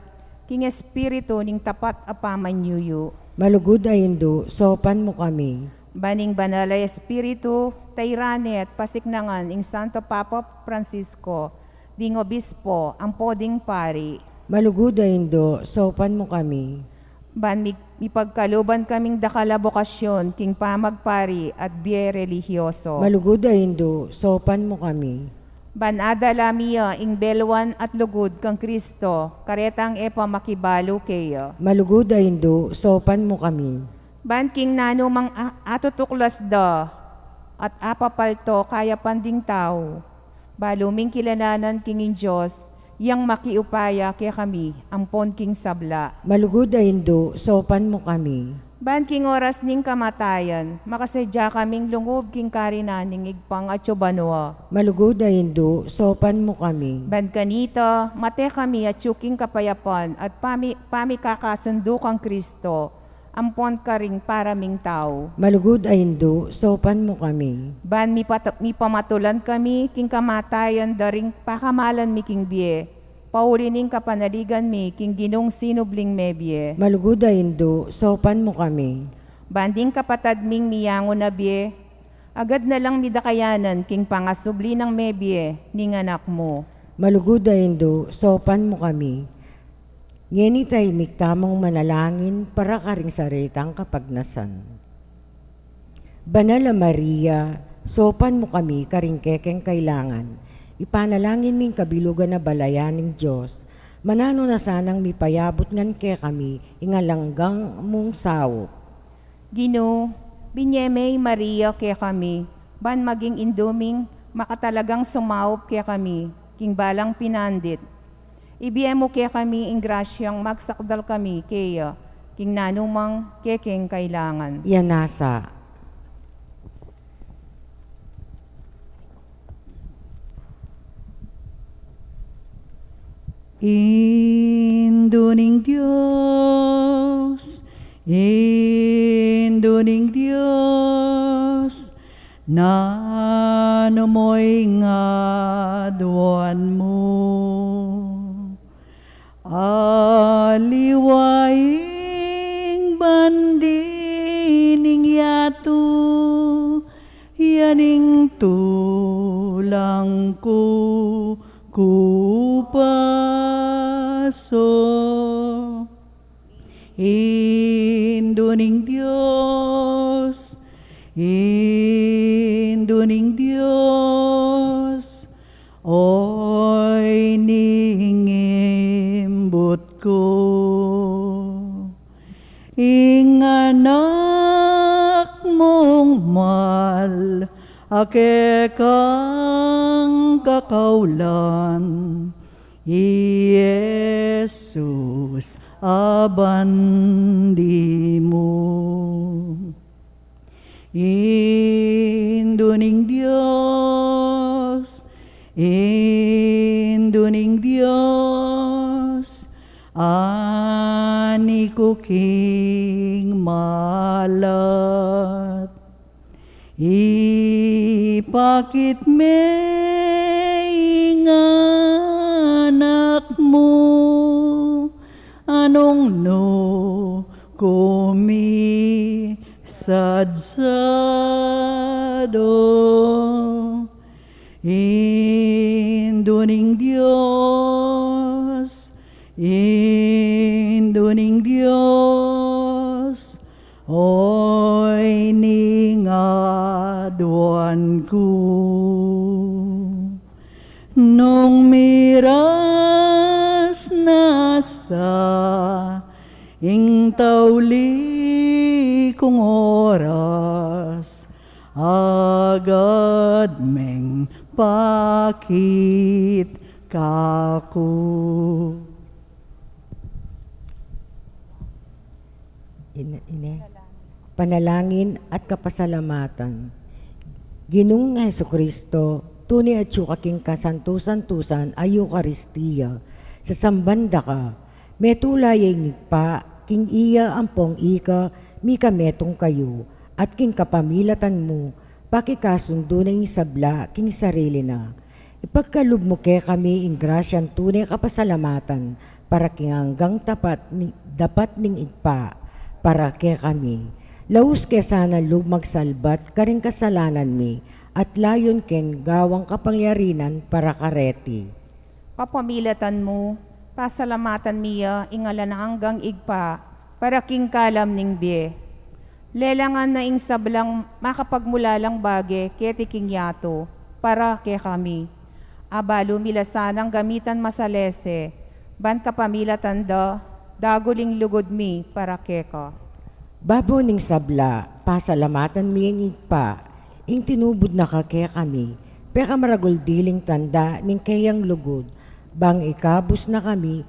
king espiritu ning tapat apamanyuyo. Malugod ay Indo, sopan mo kami. Baning banala espiritu, tayrane at pasiknangan ing Santo Papa Francisco, ding obispo, ang poding pari. Malugod ay Indo, sopan mo kami. Ban mipagkaluban kaming dakala bokasyon, king pamagpari at biye religyoso. Malugod ay Indo, sopan mo kami. Ban adala miya ing belwan at lugod kang Kristo, karetang epa makibalo keya. Malugod ay Indo, sopan mo kami. Ban king nanumang atutuklas da, at apapalto kaya panding tao. Baluming kilalanan kinging Diyos, yang makiupaya kaya kami, ampon king sabla. Malugod ay Indo, sopan mo kami. Ban king oras ning kamatayan, makasadya kaming lungub king karinaning igpang at banwa. Malugod ay Indo, sopan mo kami. Ban kanita, mate kami at yuking kapayapan at pami kakasundo kang Kristo, ampon ka ring paraming tao. Malugod ay Indo, sopan mo kami. Ban mi pamatulan kami, king kamatayan daring pakamalan mi king biye. Paulining kapanaligan mi, king ginong sinubling mebye. Malugod ay Indo, sopan mo kami. Banding kapatad ming miyango na biye. Agad na lang midakayanan, king pangasubli ng mebye, ning anak mo. Malugod ay Indo, sopan mo kami. Ngeni tay miktamong manalangin para karing saritang kapagnasan. Banala Maria, sopan mo kami karing kekeng kailangan. Ipanalangin ming kabilugan na balayaning Diyos. Manano na sanang mipayabot ngan ke kami ingalanggang mong sawop. Gino, binyemey Maria kaya kami, ban maging induming makatalagang sumaup kaya kami, king balang pinandit. Ibiyemo kaya kami ing grasyang magsakdal kami kaya, king nanumang kekeng kailangan. Yan nasa. Induning Diyos, induning Diyos, nano mo'y ngadwan mo. Aliwaing bandining yato, yaning tulang ko kupaso. Induning Diyos, induning Diyos, oy ningimbot ko. Inganak mong mal, ake kang kakaulan, Jesus abandi mo. Induning Diyos, induning Diyos, ani ko king malat. Ipakit may anak mo, anong no kumi sadsado. Induning Diyos, sa ing tauli kong oras, agad meng pakit kako. Panalangin at kapasalamatan. Ginung Hesukristo, tunay at sukaking kasantusan-tusan ay Eucharistia. Sa sambanda ka, metulay ay ngigpa, king iya ampong ika, mi kametong kayo, at king kapamilatan mo, pakikasundo na yung sabla, king sarili na. Ipagkalub mo ke kami ing grasyan tunay kapasalamatan, para king hanggang dapat ning igpa, para ke kami. Laus ke sana lub magsalbat karing kasalanan mi, at layon ken gawang kapangyarinan para kareti. Kapamilatan mo, pasalamatan miya, ingala na hanggang igpa, para king kalam ning biye. Lelangan na ing sablang makapagmulalang bage, keti king yato, para ke kami. Abalo milasanang gamitan masalese, ban kapamilatan daguling lugod mi, para ke ka. Babo ning sabla, pasalamatan mi ang igpa, ing tinubod na kake kami, peka maragul diling tanda ning kayang lugod, bang ikabus na kami,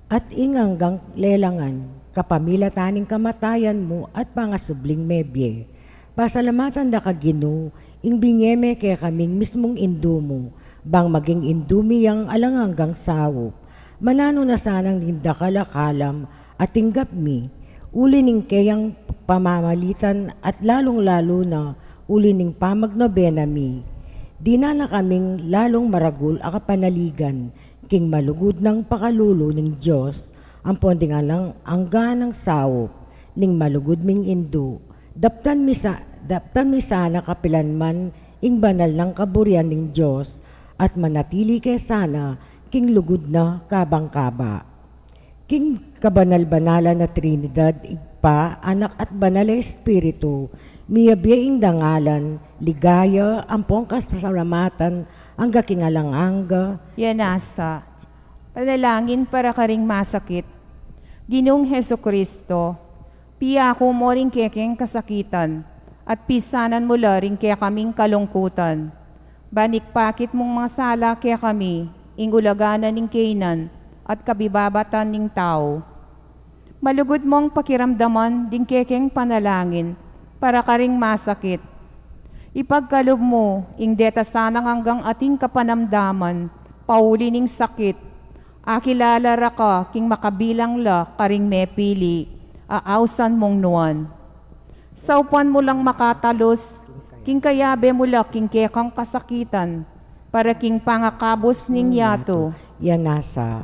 at inganggang lelangan, kapamilataning kamatayan mo at pangasubling mebye. Pasalamatan da ka Ginoo, ing binyeme kaya kaming mismong indumo, bang maging indumi yang alanganggang sawop. Manano na sanang nindakalakalam at tinggap mi, uli ning kayang pamamalitan at lalong-lalo na uli ning pamagnobena mi. Di na kaming lalong maragul a kapanaligan, king malugod ng pakalulo ning Diyos, ang ponding alang angga ng sawop, ning malugod ming indo. Daptan mi sana kapilanman ing banal ng kaburian ning Diyos, at manatili kay sana king lugod na kabang-kaba. King kabanal-banala na Trinidad, igpa, anak at banal na Espiritu, miyabiyaing dangalan, ligaya, ampong kasalamatan, angga kingalanganga. Yanasa, panalangin para karing masakit. Ginong Hesukristo, piyako mo rin kekeng kasakitan, at pisanan mo rin kaya kaming kalungkutan. Banikpakit mong mga sala kaya kami, ingulaganan ning kainan, at kabibabatan ning tao. Malugod mong pakiramdaman din kekeng panalangin, para karing masakit. Ipagkalob mo, ing deta sanang hanggang ating kapanamdaman, pauli ning sakit. Akilala ra ka, king makabilang la, karing mepili, aawsan mong nuan. Saupan mo lang makatalos, king kayabe mo la, king kekang kasakitan, para king pangakabos ning yato. Yanasa.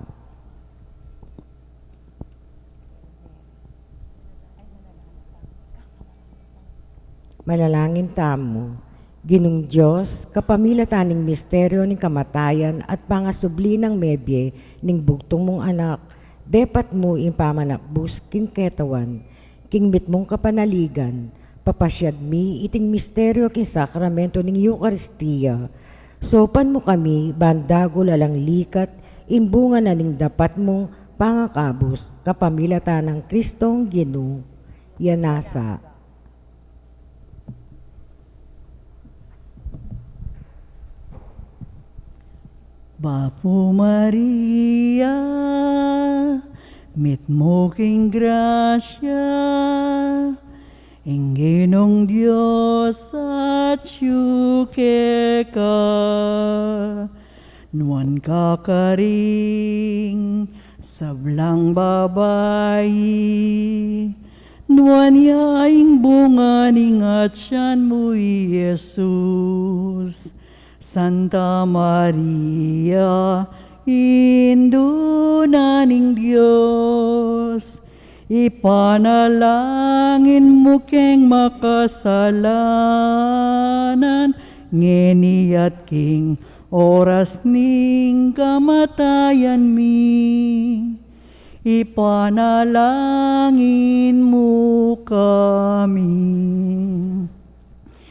Manalangin tamo, Ginong Diyos, kapamilataning misteryo ning kamatayan at pangasubli ng mebye ning bugtong mong anak, depat mo ing pamanapbus king ketawan, king mit mong kapanaligan, papasyad mi iting misteryo king sakramento ning Eucharistia. Sopan mo kami, bandago lalang likat, imbunga na ning dapat mong pangakabos, kapamilatan ng Kristong Ginoo. Yanasa. Bapo Maria, mit mo king grasya, ing Ginong Diyos at syuke ka, nuan ka karing sablang babayi, nuan yaing bunga ning atyan mo, Jesus. Santa Maria, Induna ning Diyos, ipanalangin mo keng makasalanan, ngeni at king oras ning kamatayan mi. Ipanalangin mo kami.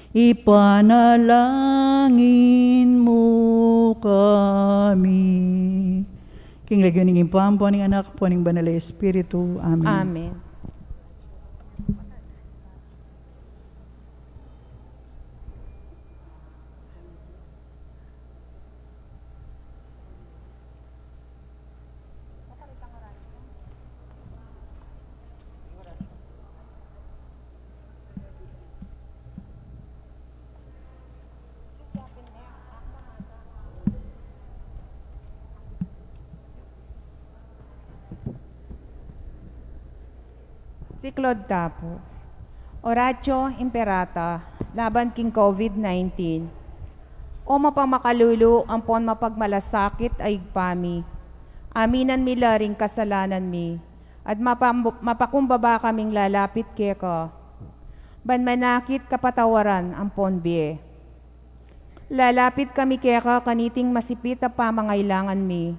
Ipanalangin mo kami. King lagyoning po ang po ning anak po ning banal na Espiritu. Amen. Amen. Si Claude Tapo. Oratio Imperata, laban king COVID-19. O mapamakalulu, ampon mapagmalasakit ay pami. Aminan mi laring kasalanan mi, at mapakumbaba kaming lalapit keko. Ban manakit kapatawaran ampon bie. Lalapit kami keko kaniting masipit a pamangailangan mi.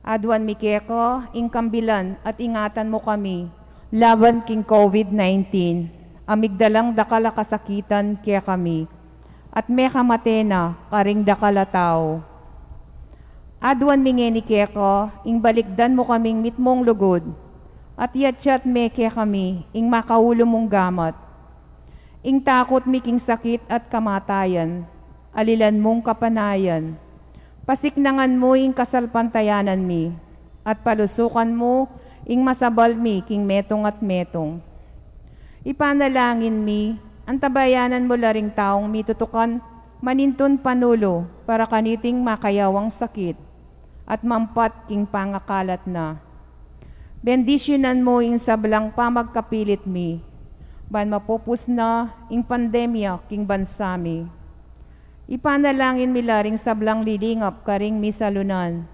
Adwan mi keko, ingkambilan at ingatan mo kami, laban king COVID-19, amigdalang dakala kasakitan kaya kami, at may kamatena karing dakala tao. Adwan mingeni keko, ing balikdan mo kaming mitmong lugod, at yatsyat me kaya kami, ing makaulo mong gamat. Ing takot mi king sakit at kamatayan, alilan mong kapanayan. Pasiknangan mo ing kasalpantayanan mi, at palusukan mo ing masabal mi king metong at metong. Ipanalangin mi, ang tabayanan mo laring taong mitutukan maninton panulo para kaniting makayawang sakit at mampat king pangakalat na. Bendisyonan mo ing sablang pamagkapilit mi, ban mapupus na ing pandemya king bansami. Ipanalangin mi laring sablang lilingap karing misalunan,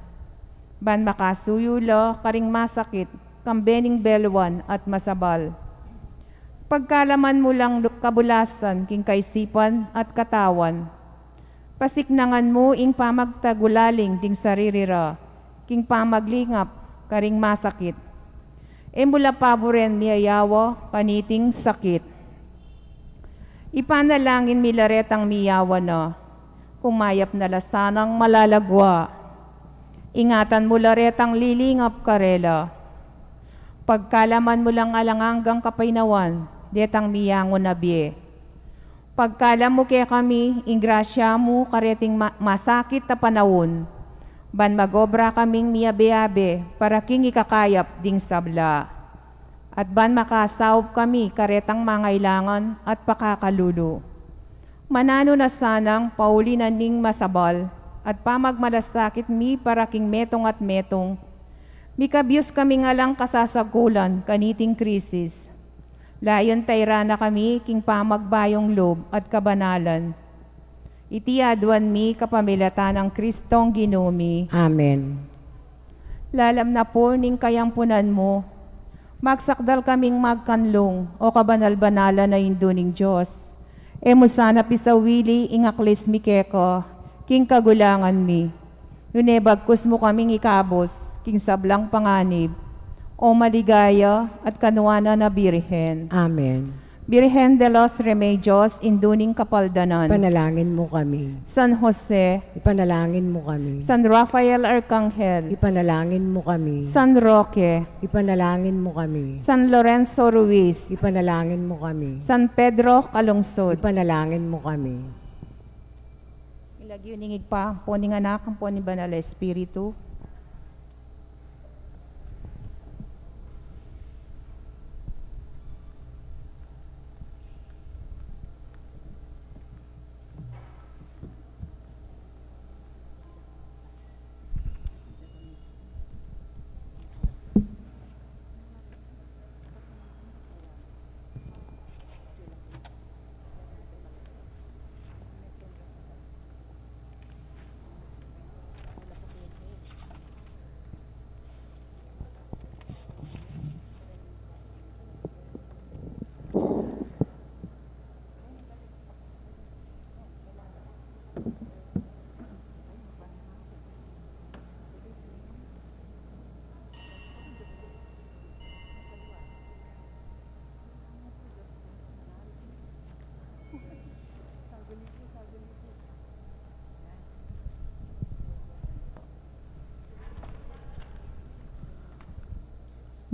ban makasuyulo karing masakit, kambening belwan at masabal. Pagkalaman mo lang kabulasan king kaisipan at katawan, pasiknangan mo ing pamagtagulaling ding saririra, king pamaglingap karing masakit. Mula paboren miyayawa kaniting sakit. Ipanalangin mi laretang miyawa na, kumayap na lasanang malalagwa. Ingatan mo laretang lilingap karela. Pagkalaman mo lang alanganggang kapainawan, detang miyango na bie. Pagkalam mo kaya kami, ingrasya mo kareting masakit na panahon, ban magobra kaming miyabe-abe para king ikakayap ding sabla. At ban makasawp kami karetang mangailangan at pakakalulo. Manano na sanang paulinan ning masabal at pamagmalasakit mi para king metong at metong. Mikabyos kami nga lang kasasagulan kaniting krisis. Layon tayra na kami king pamagbayong lob at kabanalan. Iti adwan mi kapamilatan ng Kristong Ginumi. Amen. Lalam na po ning kayampunan mo, magsakdal kaming magkanlong o kabanal-banala na indo ning Diyos. Emo sana pisawili ingaklis mi keko, king kagulangan mi. Nunebagkus mo kaming ikabos, king sablang panganib, o maligaya at kanuana na Birhen. Amen. Birhen de los Remedios, induning kapaldanan. Ipanalangin mo kami. San Jose, Ipanalangin mo kami. San Rafael Arcangel, Ipanalangin mo kami. San Roque, Ipanalangin mo kami. San Lorenzo Ruiz, Ipanalangin mo kami. San Pedro Calungsod. Ipanalangin mo kami. Ilagyo ningig pa, po ning anak, po ni Banal na Espiritu.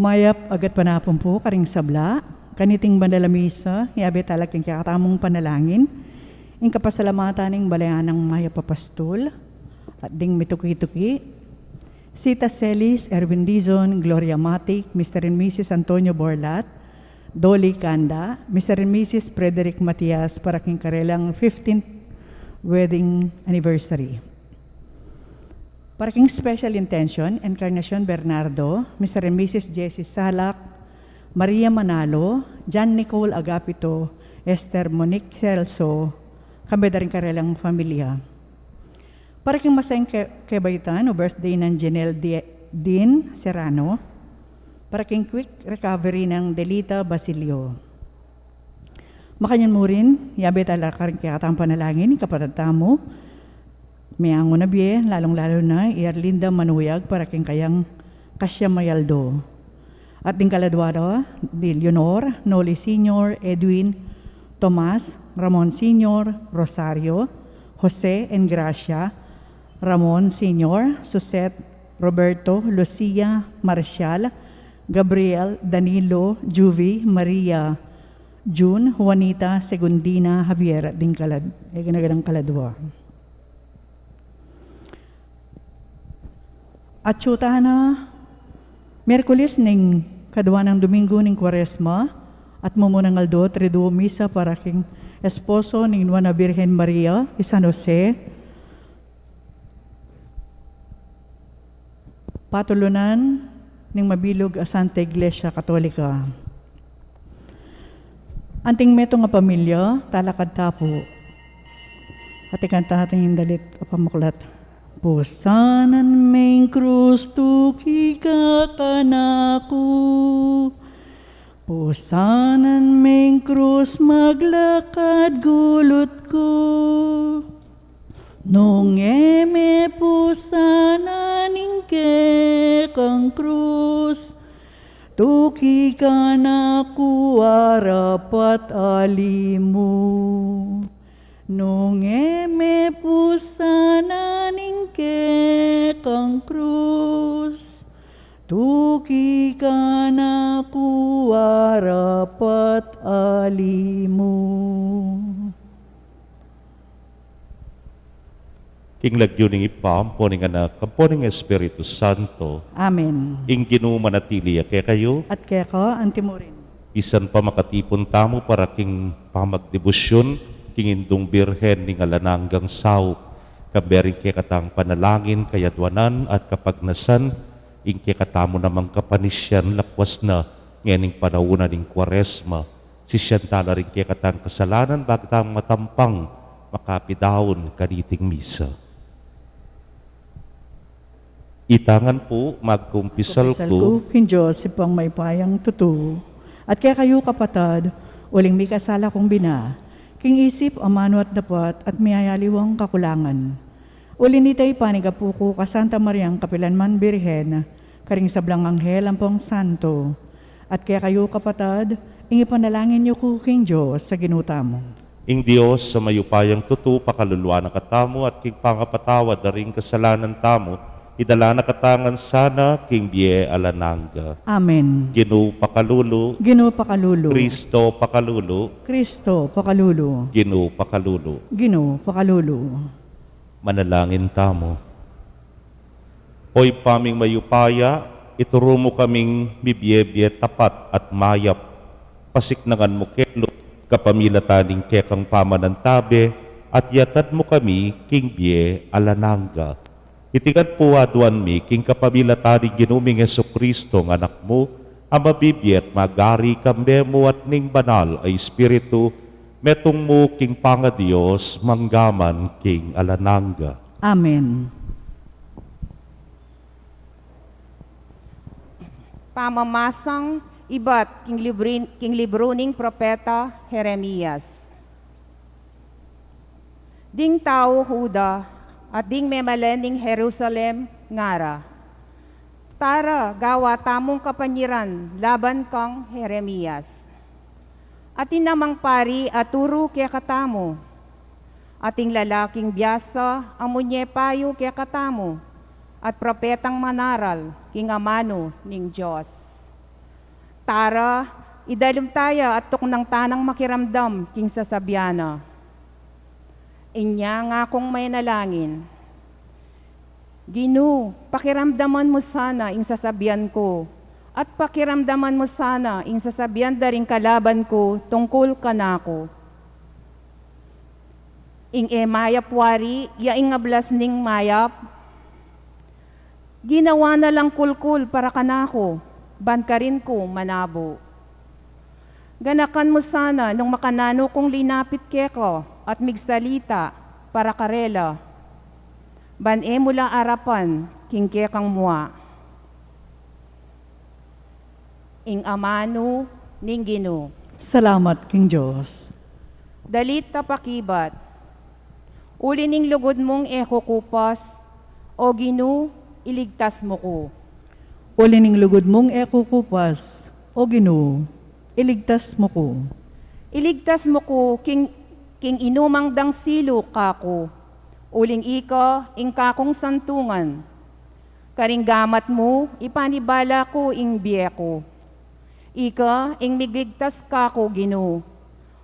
Mayap agat panapon po karing sabla, kaniting bandalamisa, yabe talak yung kakatamong panalangin, yung kapasalamatan ng balayanang mayap papastol, at ding mituki-tuki, Sita Celis, Erwin Dizon, Gloria Matic, Mr. and Mrs. Antonio Borlat, Dolly Kanda, Mr. and Mrs. Frederick Matias para king karelang 15th wedding anniversary. Para king special intention, Encarnacion Bernardo, Mr. and Mrs. Jessie Salak, Maria Manalo, John Nicole Agapito, Esther Monique Celso, kami da rin karelang familia. Para king masayang kebaitan o birthday ng Janelle Dean Serrano, para king quick recovery ng Delita Basilio. Makanyan mo rin, yabe talaka rin kaya katang panalangin, kapatid tamo, may ango na biye, lalong-lalo na, Ierlinda Manuyag, para king kayang Kasya Mayaldo. At ding kaladwado, di Leonor, Noli Sr., Edwin, Tomas, Ramon Sr., Rosario, Jose and Gracia, Ramon Sr., Suset, Roberto, Lucia, Marcial, Gabriel, Danilo, Juvie, Maria, June, Juanita, Segundina, Javier, at ding ginagadang kaladwa. At syuta na, Merkulis ning kadwa ng Domingo ning Kwaresma, at mumunang aldo, triduo misa para king esposo ning Nuana Birhen Maria, San Jose, patulunan ning mabilog a Santa Iglesia Katolika. Anting meto nga pamilya, talakad tapo. At ikanta natin yung dalit pamuklat. Pusanan meng krus tuki kakanaku, pusanan meng krus maglakad gulot ko. Nung eme pusananing kang krus, tuki ka na kuarapat alimu. Nung eme pusananing kang krus, tuki ka na kuarapat alimu. King lagyo ning ipam, poning anak, poning Espiritu Santo, Amen. ing ginumanatili kay kayo, At kaya ka, antimurin. isan pa makatipon tamo para king pamagdebosyon, king indong birhen ning alananggang saup, kabering kay katang panalangin kayadwanan at kapagnasan, ing kay katamo namang kapanisyan lakwas na, nganing panahuna ning Kwaresma, sisyan tala rin kay katang kasalanan, bakit ang matampang makapidahon kaniting misa. Itangan po, magkumpisal ko, King Diyos, ipang may payang tutu. At kaya kayo kapatad, uling may kasala kong bina, king isip, amano at dapat, at mayayaliwang kakulangan. Ulin itay panigapuko ka Santa Mariang Kapilanman Birhen, karing sablang anghel ang pong santo. At kaya kayo kapatad, ingi panalangin niyo ko King Diyos sa ginuta mo. ing Diyos sa mayupayang tutu, pakaluluwa na katamo at king pangapatawad na ring kasalanan tamo, idala na katangan sana king biye alananga. Amen. Ginu pakalulu, Gino pakalulu. Kristo pakalulu, Kristo pakalulu. Ginu pakalulu. Gino pakalulu. Manalangin tamo. Hoy paming mayupaya, ituro mo kaming bibiyebye tapat at mayap. Pasiknangan mo kelo, kapamilataning kekang pamanantabe, at yatad mo kami king biye alananga. Itigat po aduan mi king kapamilataning ginuming Jesucristo ng anak mo, ang mabibye at magari kambe mo at ning banal ay Espiritu, metong mo king panga-Diyos, manggaman king alananga. Amen. Pamamasang iba't king libro ning propeta Jeremias. Ding tao Huda at ding memalening Jerusalem ngara. Tara gawa tamong kapanyiran laban kang Jeremias. Atin namang pari at turo kaya katamo. Ating lalaking biyasa amunye payo kaya katamo. At propetang manaral king amano ning Diyos. Tara, idalom tayo at tok ng tanang makiramdam king sasabyana. Inya nga kung may nalangin. Ginu, pakiramdaman mo sana ing sasabyan ko, at pakiramdaman mo sana ing sasabyan daring kalaban ko tungkol kanako. Ing mayap wari, yaing ngablas ning mayap. Ginawa na lang kulkul para kanako, ban ka rin ko manabo. Ganakan mo sana nung makanano kong linapit keko at migsalita para karela. Ban mula arapan, king kekang mua. Ing amano, ning Gino. Salamat, King Diyos. Dalit tapakibat. Uli ning lugod mong kupas, o Gino, iligtas mo ko. Uli ning lugod mong kupas, o Ginoo, iligtas mo ko. Iligtas mo ko, king inumang dang silo kako. Uling ika, ing kakong santungan. Karing gamat mo, ipanibala ko ing biyeko. Ika, ing migligtas kako, Ginoo.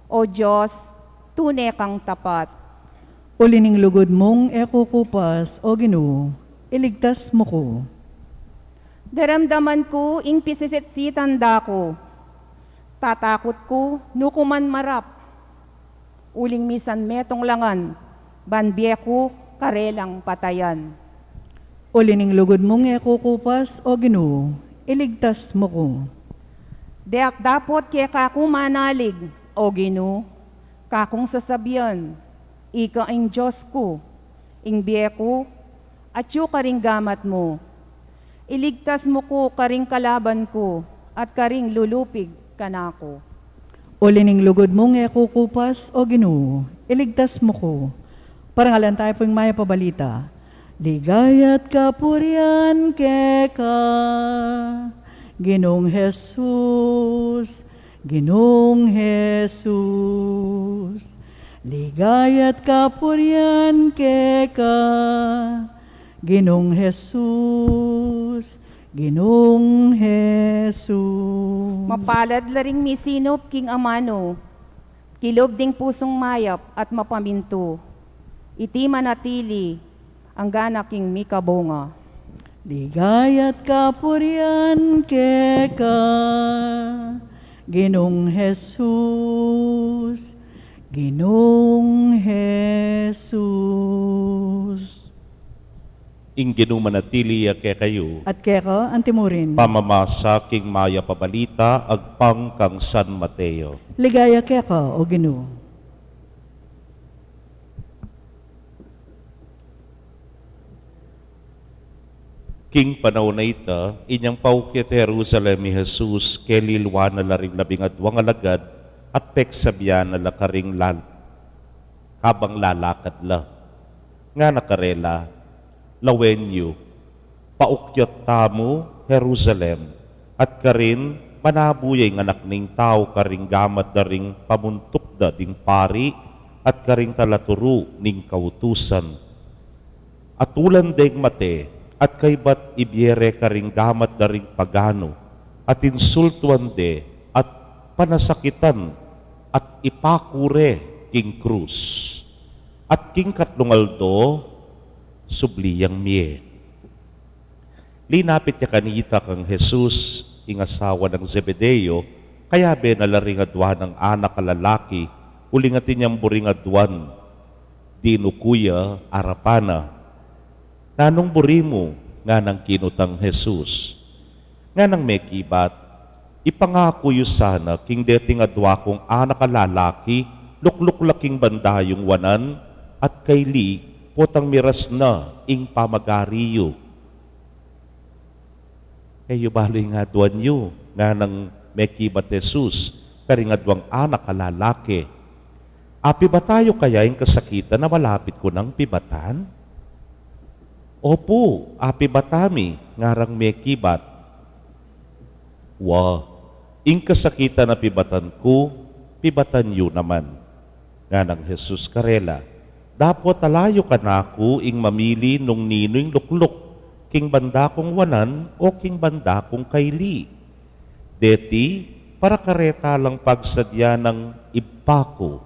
O Diyos, tunay kang tapat. Uli ning lugod mong kupas, o Ginoo, iligtas mo ko. Daramdaman ko, ing pisisitsitan dako. Tatakot ko, nukuman marap. Uling misan metong langan, banbiye ko, karelang patayan. Uli ning lugod mong kupas, o Ginoo, iligtas mo ko. Deak dapot kaya kako manalig, o Ginoo, kakong sasabyan, ika ang Diyos ko, ing biye ko, at yu karing gamat mo. Iligtas mo ko karing kalaban ko, at karing lulupig kanako. Uli ning lugod mong kupas, o Ginoo, iligtas mo ko. Parangalan tayo pong maya pabalita. Ligaya't kapurian keka, Ginong Jesus, Ginong Jesus. Ligaya't kapurian keka, Ginong Jesus, Ginong Jesus. Mapalad laring misinop king amano, kilob ding pusong mayap at mapaminto. Iti manatili ang ganaking mikabonga. Ligaya't kapurian keka, Ginong Jesus, Ginong Jesus. Ing ginumanatili ke kayo, At keka, antimurin. pamamasa king maya pabalita, agpang kang San Mateo. Ligaya keka, o Ginoo. King panahon na ita, inyang paukit Jerusalem ni Jesus, kelilwa na laring labingadwang alagad, at peksabyan na lakaring kabang lalakad la. Nga nakarela, lawenyo, paukyot tamo, Jerusalem, at karin, manabuyay ng anak ning tao, karing gamat daring pamuntok da ding pari, at karing talaturo ning kautusan. At ulan deng mate, at kay bat ibyere karing gamat daring pagano, at insultuan de, at panasakitan, at ipakure king krus. At king katlungaldo, subliyang miye. Linapit niya kanita kang Jesus, ing asawa ng Zebedeo, kaya benalaring adwan ng anak kalalaki, ulingatin niyang buring adwan, dinukuya arapana. Nanong buri mo nga nang kinutang Jesus. Nga nang may kibat, ipangako yu sana king deting adwa kong anak kalalaki, lukluk laking banda yung wanan, at kayli potang miras na ing pamagariyo. Kayo baloy nga adwan yu, nga nang may kibat Jesus, karing adwang anak kalalaki. Api ba tayo kaya yung kasakitan na malapit ko ng pibatan? Opo, api batami, ngarang may kibat. Ing kasakitan na pibatan ko, pibatan yu naman. Nga ng Jesus karela, dapat talayo ka na ako ing mamili nung nino'ng lukluk, king banda kong wanan o king banda kong kayli. Deti, para kareta lang pagsadya ng ibako.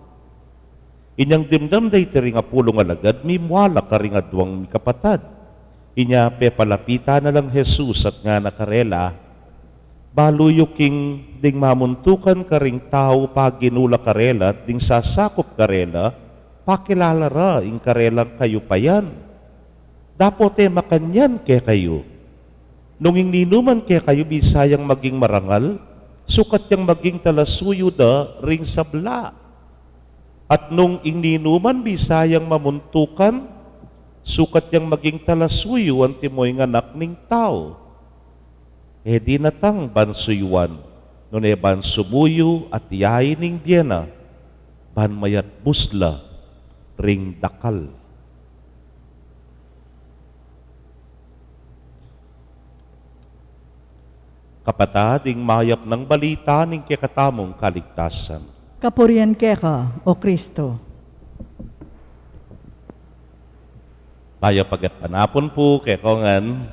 Inyang dimdam day tiri nga pulong alagad, mimwala ka rin adwang kapatad. Inya pepalapita na lang Jesus at nga nakarela, baluyo king ding mamuntukan ka ring tao paginula karela at ding sasakop karela, pakilalara ing karelang kayo pa yan. Dapote makanyan ke kayo. Nung ininuman ke kayo bisayang maging marangal, sukat yang maging talasuyo da ring sabla. At nung ininuman bisayang mamuntukan, sukat yang maging talasuyo ang timoy ng anak ning tao. Di natang bansuyuan, nun ban sumuyo at yayin ning biyena, ban mayat busla ring dakal. Kapatading mayap ng balita ning kekatamong kaligtasan. Kapurian ka, O Kristo. Tayo pagat panapon po, kekongan.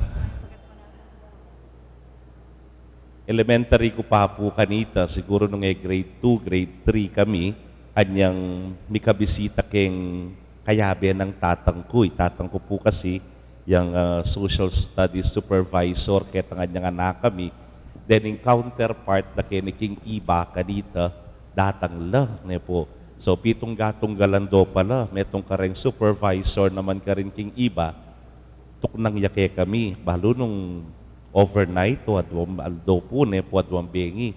Elementary ko pa po kanita, siguro nung grade 2, grade 3 kami, anyang mikabisita keng kayabe ng tatang ko. Tatang ko po kasi yung social studies supervisor, ketang anyang anak kami. Then yung counterpart na kiniking iba kanita, datang la, ne po. So pitong gatong galando pala, metong kareng supervisor naman ka rin king iba, tuknang yake kami, balo nung overnight o adwam aldo po ne po adwam bengi.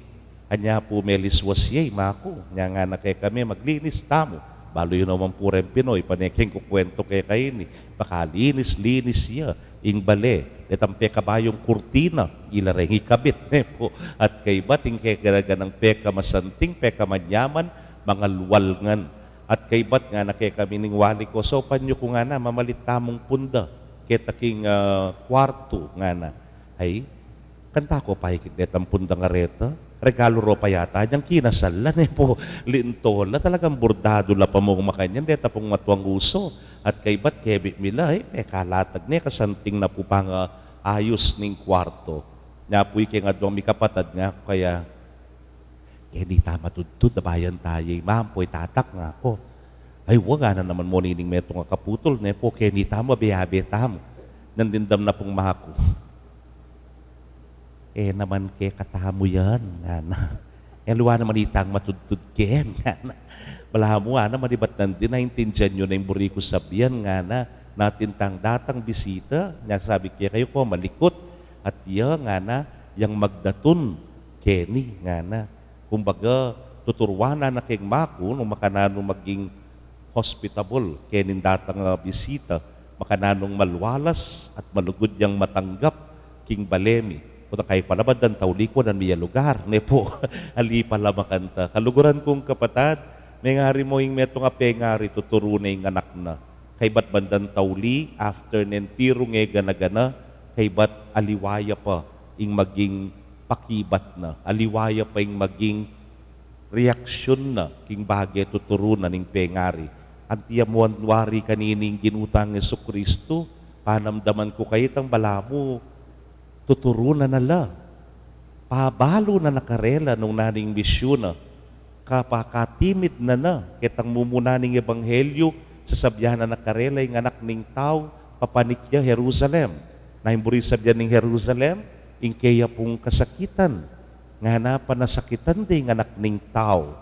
Anya po meliswas yay mako, nya nga na kay kami maglinis tamo. Balo yun naman po rin Pinoy, paneking kukwento kay kayo ni, pakalinis-linis siya, ing bale, etampe kabayong kurtina, ilareng ikabit, ne po. At kay bating kay garaga ng peka masanting, peka manyaman, mga luwalngan. At kay bat nga na kay kami ning wali ko, so panyo ko nga na, mamalit tamong punda, kay taking kwarto nga na. Ay, kanta ko pa hikit ang punda nga reta, regalo ro pa yata, niyang kinasalan po, lintola, talagang bordado la pa mong makanyan, deta pong matuang uso. At kay ba't kebit mila, kalatag niya, kasanting na po pang ayos ning kwarto. Nga po yung nga doon, may kapatad nga, kaya, di tama tudtud, nabayan tayo, ma'am po, tatak nga ako. Ay, wag na naman mo nining metong kaputol, ne po, kaya di tamo, biyabe tamo. Nandindam na pong mako. Naman ke katamo yan, nga na. Luwa naman itang matudtud ken, nga na. Bala mo, naman iba't nandin, naintindihan nyo na yung buriko sabihan, nga na, natin tang datang bisita, nga sabi kaya kayo ko, malikot, at iya, nga na, yang magdatun, Kenny, nga na. Kumbaga, tuturwana na keng mako, nung makananong maging hospitable, kenin datang bisita, makananong malwalas, at malugod yang matanggap, king balemi. Kung kayo palabad ng tawli ko ng miya lugar, ne po, ali pala makanta. Kaluguran kong kapatad, may ngari mo yung metong apengari, tuturo na yung anak na. Kay ba't bandang tawli, after nentiro nga gana-gana, kay ba't aliwaya pa yung maging pakibat na. Aliwaya pa yung maging reaksyon na, king bagay tuturo na ng pengari. Antiyamuan wari kanining ginutang Yesu Kristo, panamdaman ko kayo tang balamu, tuturo na nala. Pabalo na nakarela nung naning misyon na. Kapakatimid na. Kitang mumunaning ebanghelyo, sasabyahan na nakarela yung anak ning tao, papanikya Jerusalem. Naimburi sabyan ng Jerusalem, ing kaya pong kasakitan. Nga na panasakitan de ng anak ning tao.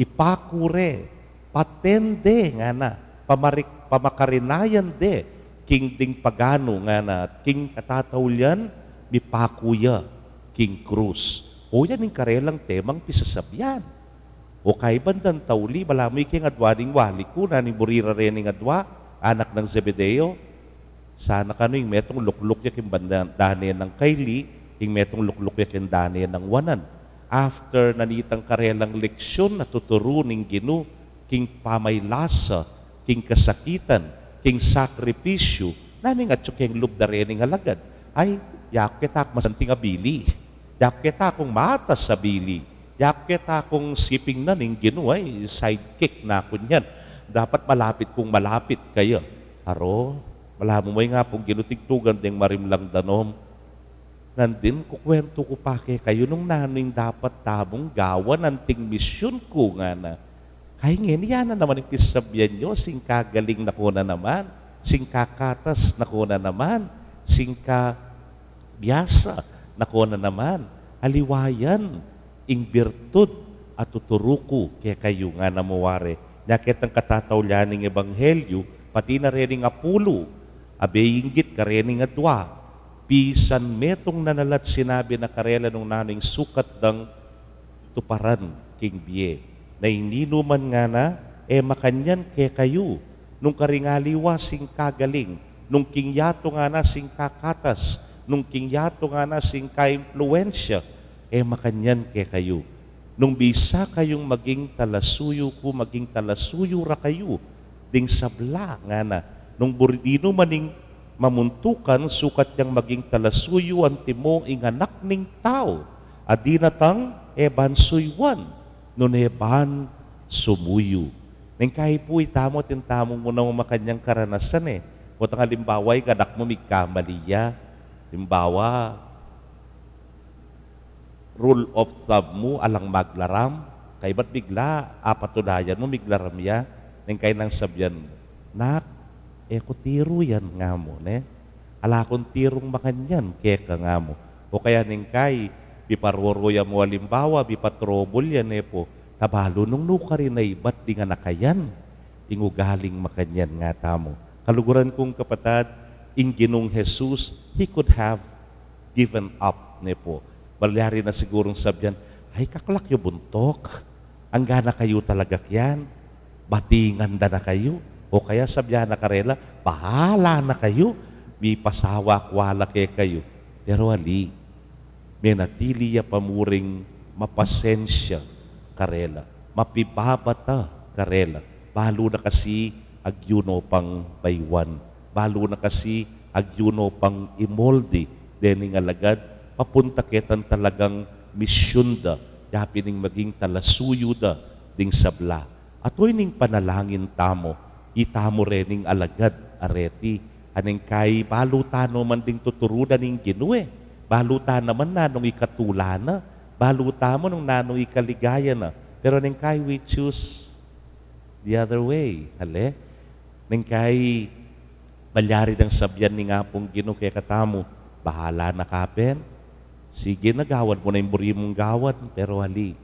Ipakure, patende nga na, pamakarinayan de, king ding pagano nga na, king katatawlyan, mipakuya, king cruz. O yan yung karelang temang pisasabyan. O kay bandang tawli, balamoy king adwaning wali ko, naning burira rin ng adwa, anak ng Zebedeo. Sana ka yung metong lukluk ya king bandang daniyan ng kaili, yung metong lukluk ya king daniyan ng wanan. After nanitang karelang leksyon na tuturuning ginu, king pamaylasa, king kasakitan, king sakripisyo, naning at king lubda rin ng halagad. Ay, yakit akong masanting abili. Yakit akong matas sa bili. Yakit akong siping na ning ginuay, sidekick na ako niyan. Dapat malapit kung malapit kayo. Aro, wala mo nga pong ginutigtugan ding marimlang danom. Nandin, kukwento ko pa kayo nung naning dapat tamong gawan ng ting misyon ko nga na. Kaya ngayon, yan na naman yung pisabyan nyo, sing kagaling na ko na naman, sing kakatas na ko na naman, sing biyasa na ko na naman, aliwayan, ing birtud at tuturuko kaya kayo nga namuwari. Nyakit ang katatawlan ng Ebanghelyo, pati na rin nga pulo, abeyinggit ka rin nga dwa, pisan metong nanalat sinabi na karela nung naning sukat ng tuparan king biye. Na ininuman nga na, makanyan kaya kayo, nung karingaliwa sing kagaling, nung kingyato nga na sing kakatas, nung kingyato nga na sing ka-impluensya, makanyan kaya kayo. Nung bisa kayong maging talasuyo ko, maging talasuyo ra kayo, ding sabla nga na, nung buridino maning mamuntukan, sukat yang maging talasuyo ang timo ing anak ning tao, adi natang bansuywan, nun ban sumuyo. Nang kahit po itamo at intamo mo na makanyang karanasan Kung ang halimbawa, ganak mo migkamaliya. Halimbawa, rule of thumb mo, alang maglaram. Kaya ba't bigla, apatunayan mo, miglaram ya. Nang kayo nang sabyan, nak, kutiro yan nga mo, ala kong tirong makanyan, keka nga mo. O kaya ning kay, biparoroya mo halimbawa, bipatrobol yan po. Tabalo nung nuka rin na iba't di nga nakayan. Ingugaling makanyan nga tamo. Kaluguran kong kapatid, ing Ginong Jesus, He could have given up po. Balyari na sigurong sabyan, ay kaklak yung buntok. Ang gana kayo talaga kyan. Batingan na kayo. O kaya sabyan na karela, bahala na kayo. May pasawa-kwala kayo. Pero ali, may natili ya pamuring mapasensya karela. Mapibabata karela. Balo na kasi agyuno pang baywan. Balo na kasi agyuno pang imoldi. Dening alagad, papunta ketan talagang misyon da. Yapining maging talasuyo da ding sabla. At ning panalangin tamo, itamo rening alagad areti. Aneng kay balutano man ding tuturudan ning Ginoo Baluta naman na nung ikatula na. Baluta mo nung nanong ikaligaya na. Pero neng kay we choose the other way. Hale? Neng kay malyari ng sabyan ni nga pong Ginoo kaya katamo, bahala na kapen. Sige na gawan mo na yung buri mong gawan. Pero hali,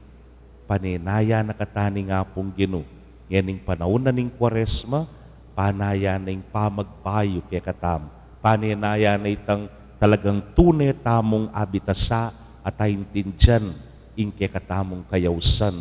paninaya na katani nga pong Ginoo. Nganing panahon na ning Kwaresma, panaya na yung pamagbayo kaya katam. Paninaya na itang talagang tunay tamong abitasa at ayintindyan ing kaya katamong kayawsan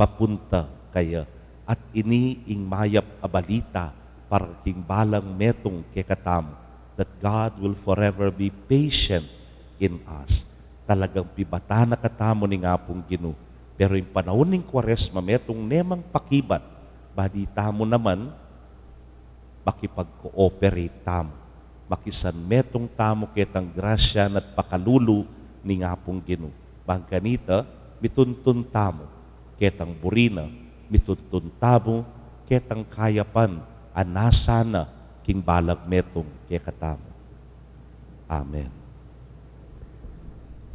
papunta kaya. At ini ing mayap abalita para king balang metong kaya katamo that God will forever be patient in us. Talagang pibata na katamo ni nga pong Ginoo. Pero yung panahon ng Kwaresma metong nemang pakibat, badita mo naman, makipag-cooperate tamo. Makisan metong tamo ketang grasya at pakalulu ni nga pong Ginoo. Bangkanita, mituntun tamo, ketang burina, mituntun tamo, ketang kayapan, anasana, king balag metong kekatamo. Amen.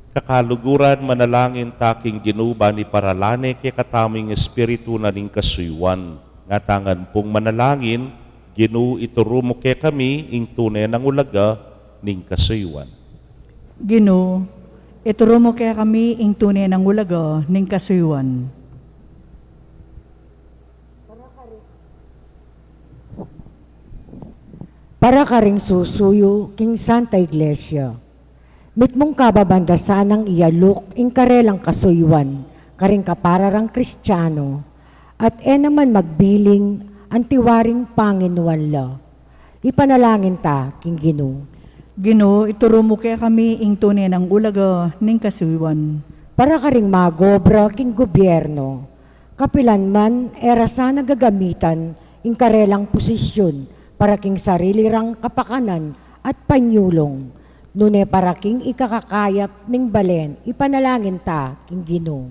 Kakaluguran manalangin taking Ginoo ni paralane kekataming espiritu na ning kasuywan. Ngatangan pong manalangin, Ginoo iturumo kay kami ing tunay ng ulaga ning kasuywan. Ginoo, iturumo kaya kami ing tunay ng ulaga ning kasuywan. Para ka ring susuyo king Santa Iglesia. Mitmong kababanda sanang iyaluk ing karelang kasuywan, karing kapararang Kristiyano, at naman magbiling ang tiwaring Panginoon la. Ipanalangin ta, king Ginoo. Ginoo, iturumo kaya kami ing tunay ng ulaga ning kasuywan. Para ka ring magobra king gobyerno, kapilan man era sana gagamitan ing karelang posisyon para king sarili rang kapakanan at panyulong. Nune para king ikakakayap ning balen, ipanalangin ta, king Ginoo.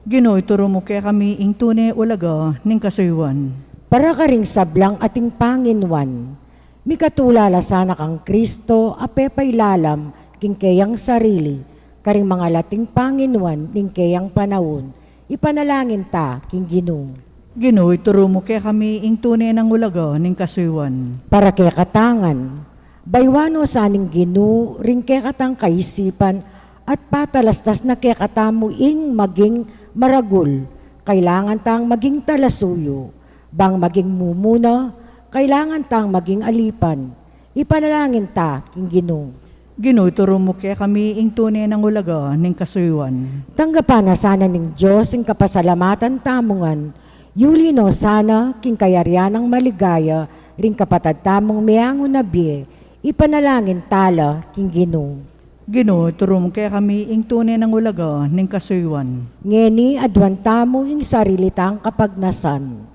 Ginoo, iturumo kaya kami ing tunay ulaga ning kasuywan. Para ka ring sablang ating Panginoon, mikatulala sana kang Kristo, apepay lalam, king kayang sarili, karing mga lating Panginoon, ning kayang panahon, ipanalangin ta, king Ginoo. Ginoo, ituro mo kaya kami ing tunay ng ulaga ning kasuywan. Para kay katangan, baywano sa aning Ginoo, ring kay katang kaisipan, at patalastas na kay katamu ing maging maragul, kailangan tang maging talasuyo, bang maging mumuna, kailangan tang maging alipan, ipanalangin ta, king Ginoo. Ginoo, ituro mo kaya kami ing tunay ng ulaga ning kasuywan. Tanggapan na sana ning Diyos ing kapasalamatan tamungan, yuli no sana king kayaryan ng maligaya, ring kapatad tamong miyangon na biye, ipanalangin tala, king Ginoo. Ginoo, ituro mo kaya kami ing tunay ng ulaga ning kasuywan. Ngeni adwan tamo ing sarili tang kapagnasan.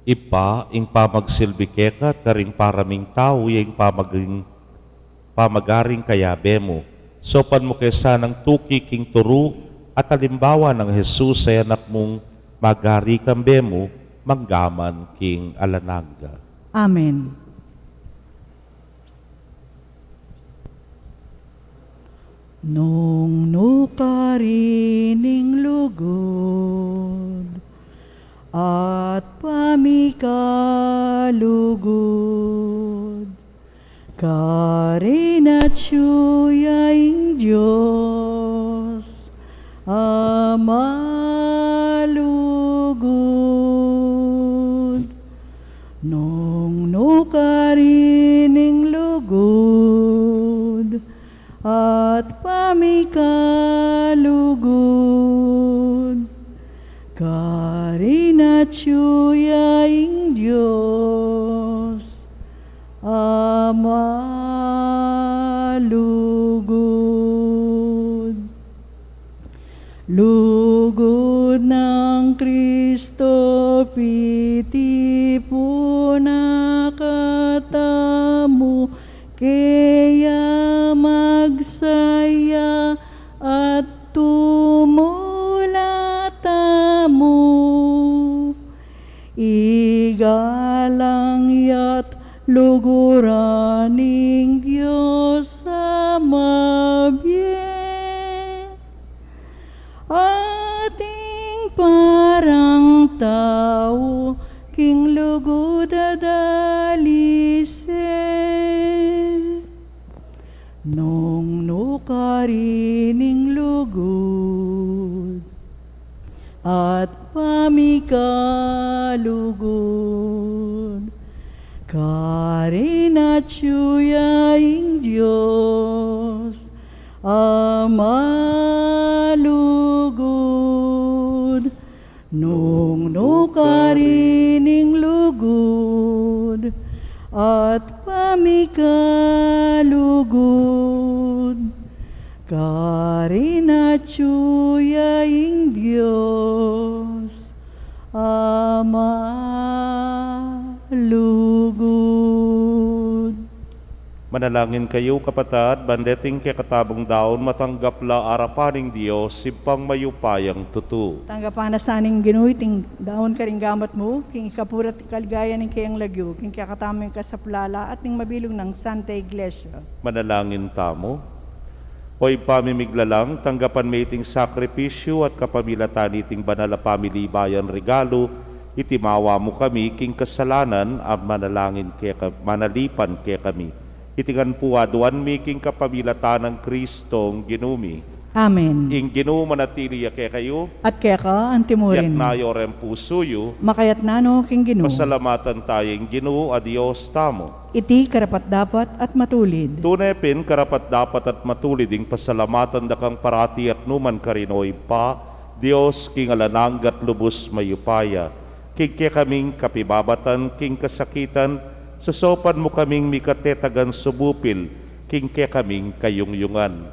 Ipa, ing pamagsilbi keka, karing paraming tao, yung pamagaring kayabe mo. Sopan mo kesa ng tuki king turu, at halimbawa ng Jesus ay anak mong magari kambe mo, manggaman king alananga. Amen. Nung nukarining lugod, at pamikalugod, karinatsuyaing Diyos, amalugod. Nung nukarining lugod, at pamikalugod, karinatsuyaing Diyos, amalugod. Lugod ng Kristo, piti po nakatamu, kaya magsaya at tumulatamu. Igalang yat luguraning Diyos Ama biye, ating parang tao, king lugod adalise. Nung nukarining lugod, at pamikalugod, karinatsuyaing Diyos, amalugod. Nung nukarining lugod, at pamikalugod, karinatsuyaing Diyos, amalugod. Manalangin kayo, kapatad, bandeting kay katabong daon, matanggap la arapaning Diyos, sipang mayupayang tutu. Tanggapan na saning Ginoo, ting daon ka rin gamat mo, king ikapurat kaligaya ng kayang lagyo, king kakatamang kasaplala at ning mabilong ng Santa Iglesia. Manalangin tamo. Hoy pamimiglalang, tanggapan maiting sakripisyo at kapamilatan iting banal na pamilibayan regalo, itimawa mo kami king kasalanan at manalangin manalipan kay kami. Itingan po aduan mi king kapamilatan ng Kristong Ginumi. Amen. Ing Ginoo manatili kay kayo, At kaya ka, yak antimurin. nayo ren pusuyo, Makayat na no, king Ginoo. pasalamatan tayong Ginoo a Dios tamo. Iti karapat dapat at matulid. Tunepin karapat dapat at matulid ing pasalamatan dakang parati at numan karinoy pa, Dios king alananggat lubos mayupaya, king kaming kapibabatan, king kasakitan, sasopan mo kaming mikatetagan subupil, king kaming kayungyungan.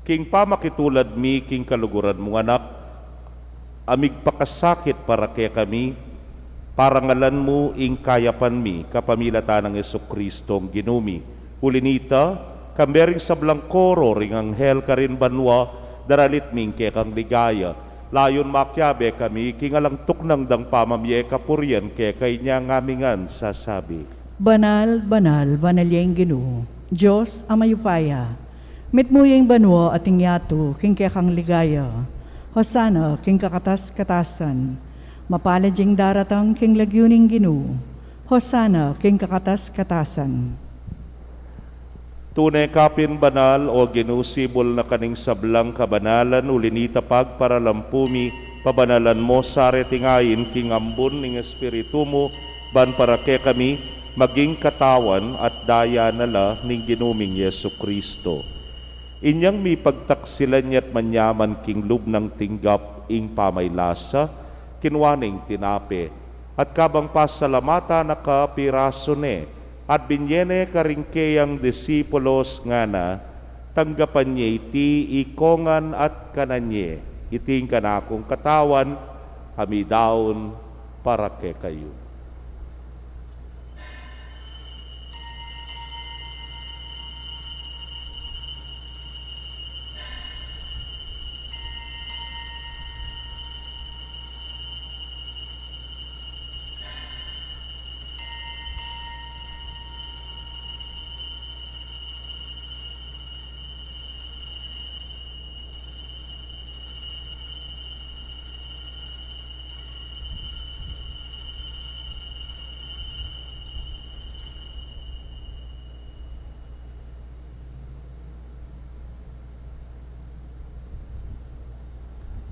King pamakitulad mi, king kaluguran mong anak, amig pakasakit para kaya kami, parangalan mo ing kayapan mi, kapamilata ng Yesu Kristong ginumi. Ulinita, kambering sablang koro, ring anghel ka rin banwa, daralit ming kekang ligaya. Layon makyabe kami, kingalang tuknang dang pamamye kapuryan, kekay niya ngamingan sasabi. Banal, banal, banalyeng Ginoo, Diyos amayupaya. Mitmuyeng banwa ating yato, king kekang ligaya. Hosana, king kakatas-katasan. Mapalad yung daratang king lagyuning Ginoo. Hosana, king kakatas-katasan. Tunay kapin banal o ginusibol na kaning sablang kabanalan ulinita pag para lampumi pabanalan mo sare tingayin king ambon ning espiritu mo ban para ke kami maging katawan at daya nala ning ginuming Yesu Kristo. Inyang mi pagtaksilan niya't manyaman king lub ng tinggap ing pamaylasa kinwaning tinape at kabang pasalamata nakapiraso ne at binyene karingkeyang disipulos nga na, tanggapan niya iti ikongan at kananye, iting kanakong katawan, hamidaon para ke kayo.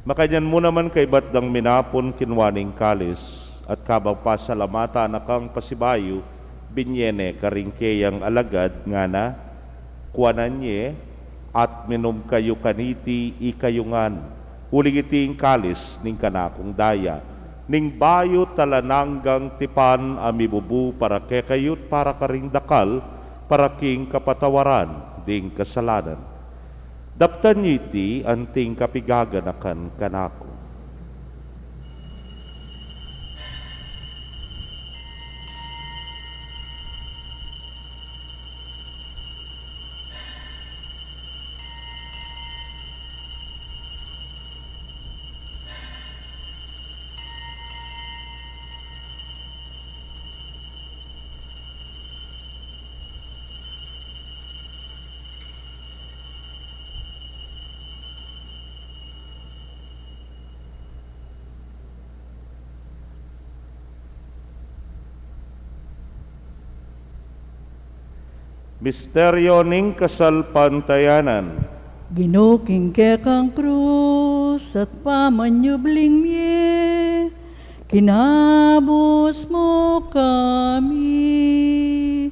Makanyan mo naman kay batdang minapon kinwaning kalis at kabang pasalamata na kang pasibayo binyene karingkeyang alagad nga na kuananye at minom kayo kaniti ikayungan uligiting kalis ning kanakong daya ning bayo talananggang tipan amibubu para kekayut para karing dakal para king kapatawaran ding kasalanan. Daptan niyo iti anting kapigaganakan kanako. Misteryo ning kasalpantayanan. Ginuking kekang krus at pamanyubling miye, kinabos mo kami.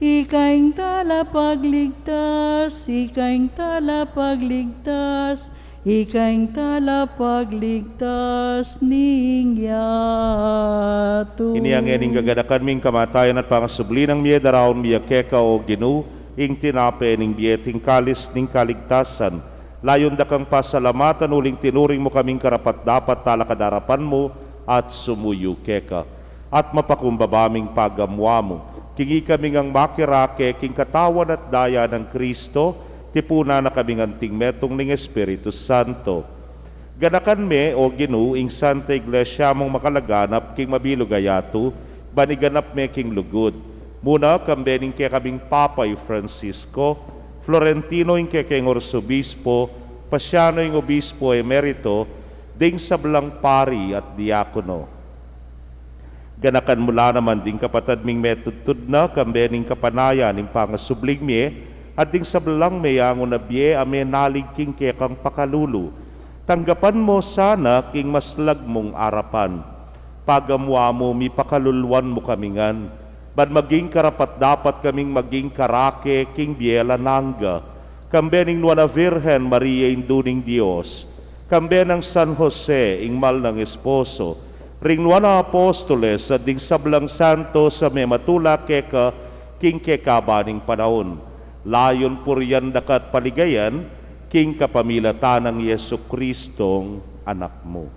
Ikaing talapagligtas, ikaing talapagligtas, ikaing talapagligtas ning yato. Ini ang ening gagadakan ming kamatayan at pangasubli ng miye daraon miya keka o ginu, ing tinape ning bieting kalis ning kaligtasan. Layon da kang pasalamatan uling tinuring mo kaming karapat dapat talakadarapan mo at sumuyo keka. At mapakumbabaming pagamwa mo. Kingi kaming ang makirake king katawan at daya ng Kristo, tipuna na kaming anting metong ning Espiritu Santo. Ganakan me o ginu ing Santa Iglesia mong makalaganap king mabilugayato, baniganap me king lugod. Muna kambening kay kaming Papay Francisco, Florentino ing kay Orsobispo, Pasiano ing Obispo Emerito, ding sablang pari at diakono. Ganakan mula naman ding kapatad ming metudtud na kambening kapanayan ing pangasubling me, at ding sablang mayangon na biye ame nalig king kekang pakalulu. Tanggapan mo sana king maslag mong arapan. Pagamwa mo mi pakaluluan mo kamingan. Ban maging karapat dapat kaming maging karake king biela nangga. Kambe ning Nuana Virgen Maria induning Dios. Kambe ng San Jose ing mal ng esposo. Ring Nuana Apostoles at ding sablang santo sa mematula keka king kekabaning panahon. Layon puryan dakat paligayan, king kapamilatan ng Yesu Kristong anak mo.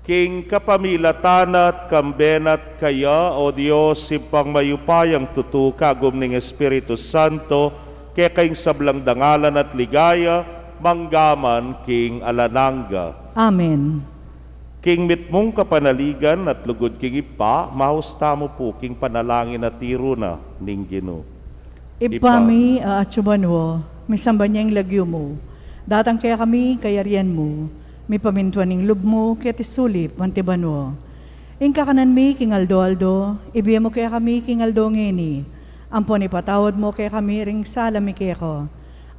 King kapamilatan at kambenat kaya, o Diyos, simpang mayupayang tutu kagum ning Espiritu Santo, kaya kayong sablang dangalan at ligaya, manggaman king alanangga. Amen. King mitmong kapanaligan at lugod king ipa, mahusta mo po king panalangin at tiro na ning Ginoo. Ipami aatsuban mo, may samba niyang lagyo mo. Datang kaya kami kayarian mo, may pamintuan ning lub mo, kaya tisulip, mantiban mo. Ingka kanan mi, king Aldo, ibiya mo kaya kami, king Aldo ngeni. Ampon ipatawad mo kaya kami, ring sala mi kaya ko.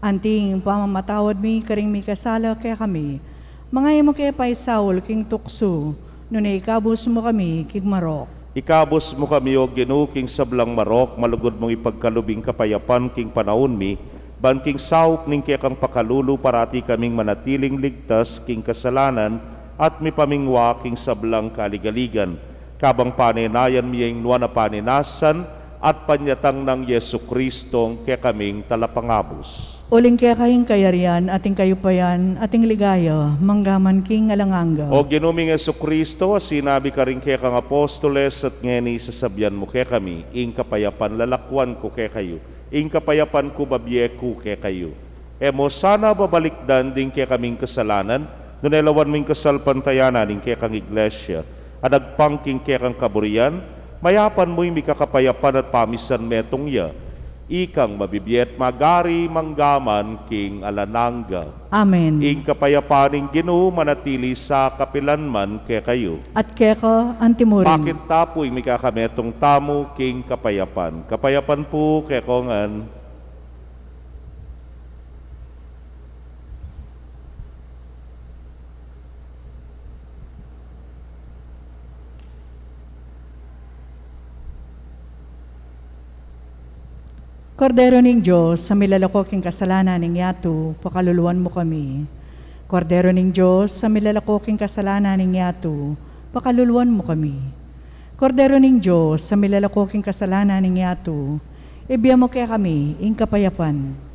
Anting pamamatawad mi, karing mi kasala kaya kami. Mga mo kaya pa'y Saul, king tukso, nung ikabos mo kami, king Marok. Ikabos mo kami, o Ginoo, king sablang Marok, malugod mong ipagkalubing kapayapan king panahon mi, ban king saup ning kaya kang pakalulu, parati kaming manatiling ligtas king kasalanan, at mi pamingwa king sablang kaligaligan. Kabang paninayan miyang nuwa na paninasan, at panyatang ng Yesu Kristong kaya kaming talapangabos. Uling kaya kayong kayarian, ating kayupayan, ating ligaya, manggaman king alanganga. O ginuming Yesu Kristo, sinabi ka rin kaya kang apostoles at ngeni sasabyan mo kaya kami, ing kapayapan lalakwan ko kaya kayo, ing kapayapan ko babye ko kaya kayo. Emo sana babalikdan din kaya kaming kasalanan, nunelawan ming kasalpantayanan ing kaya kang iglesia, adagpangking kaya kang kaburian, mayapan mo'y mikakapayapan at pamisan metong ya, ikang mabibiyet magari manggaman king alanangga. Amen. Ing kapayapaning Ginoo manatili sa kapilanman kaya kayo. At kaya ko, antimurin. Bakit tapoy may kakametong tamo king kapayapan? Kapayapan po kaya kongan. Kordero ning Diyos, sa milalakok kasalanan ning yato, pakaluluan mo kami. Kordero ning Diyos, sa milalakok kasalanan ning yato, pakaluluan mo kami. Kordero ning Diyos, sa milalakok kasalanan ning yato, ibiya mo kaya kami, ing kapayapan.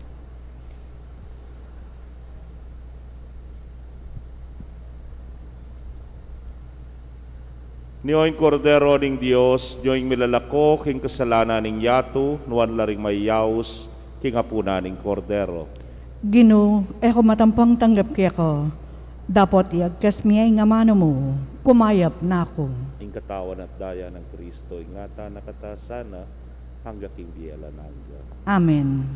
Niyo'y kordero ning Diyos, niyo'y milalako king kasalanan ning yato, nuwan laring mayaws, king apuna ning kordero. Gino, eko matampang tanggap kaya ko. Dapat iagkas miyay nga mano mo, kumayap na ako. Ing katawan at daya ng Kristo, ingata nakatasana, hangga king biyela nangga. Amen.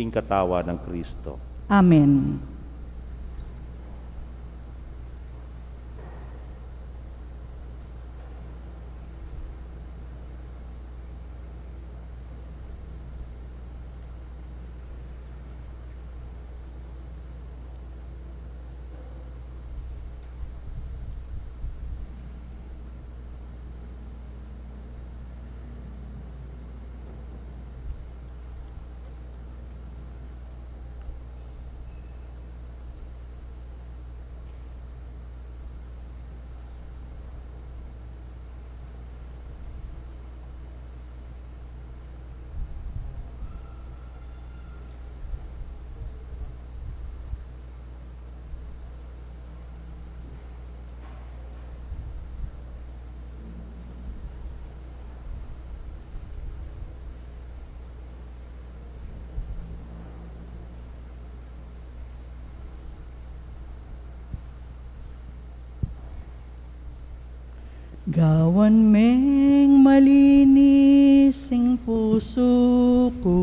Ing katawa ng Kristo. Amen. Gawan meng malinis ang puso ko,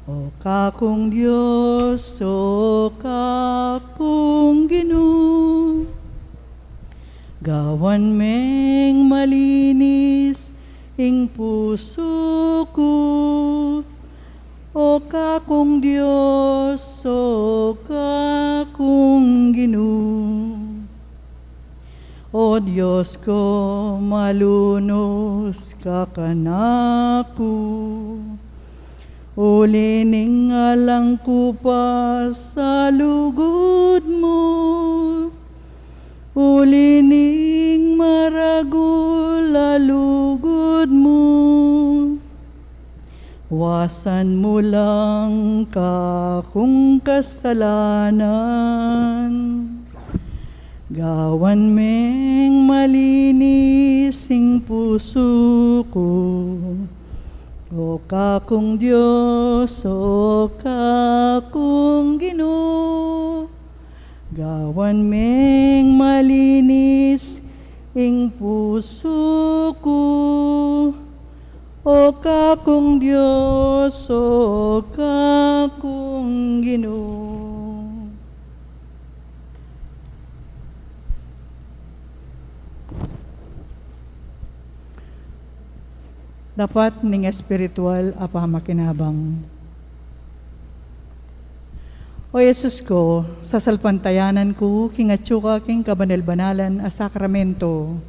o kakong Diyos, o kakong Ginoo. Gawan meng malinis ang puso ko, o kakong Diyos, o kakong Ginoo. O Diyos ko, malunos ka kanako. Ulining alang ko pa sa lugod mo. Ulining maragul alugod mo. Wasan mo lang ka kung kasalanan. Gawan meng malinising puso ko. O ka kung Diyos, o ka kung Ginoo. Gawan meng malinis ing puso ko. O ka kung Diyos, o ka kung Ginoo. Dapat ning espiritual apa makinabang. O Yesus ko, sa salpantayanan ko, kingatsuka king kabanal-banalan a sakramento.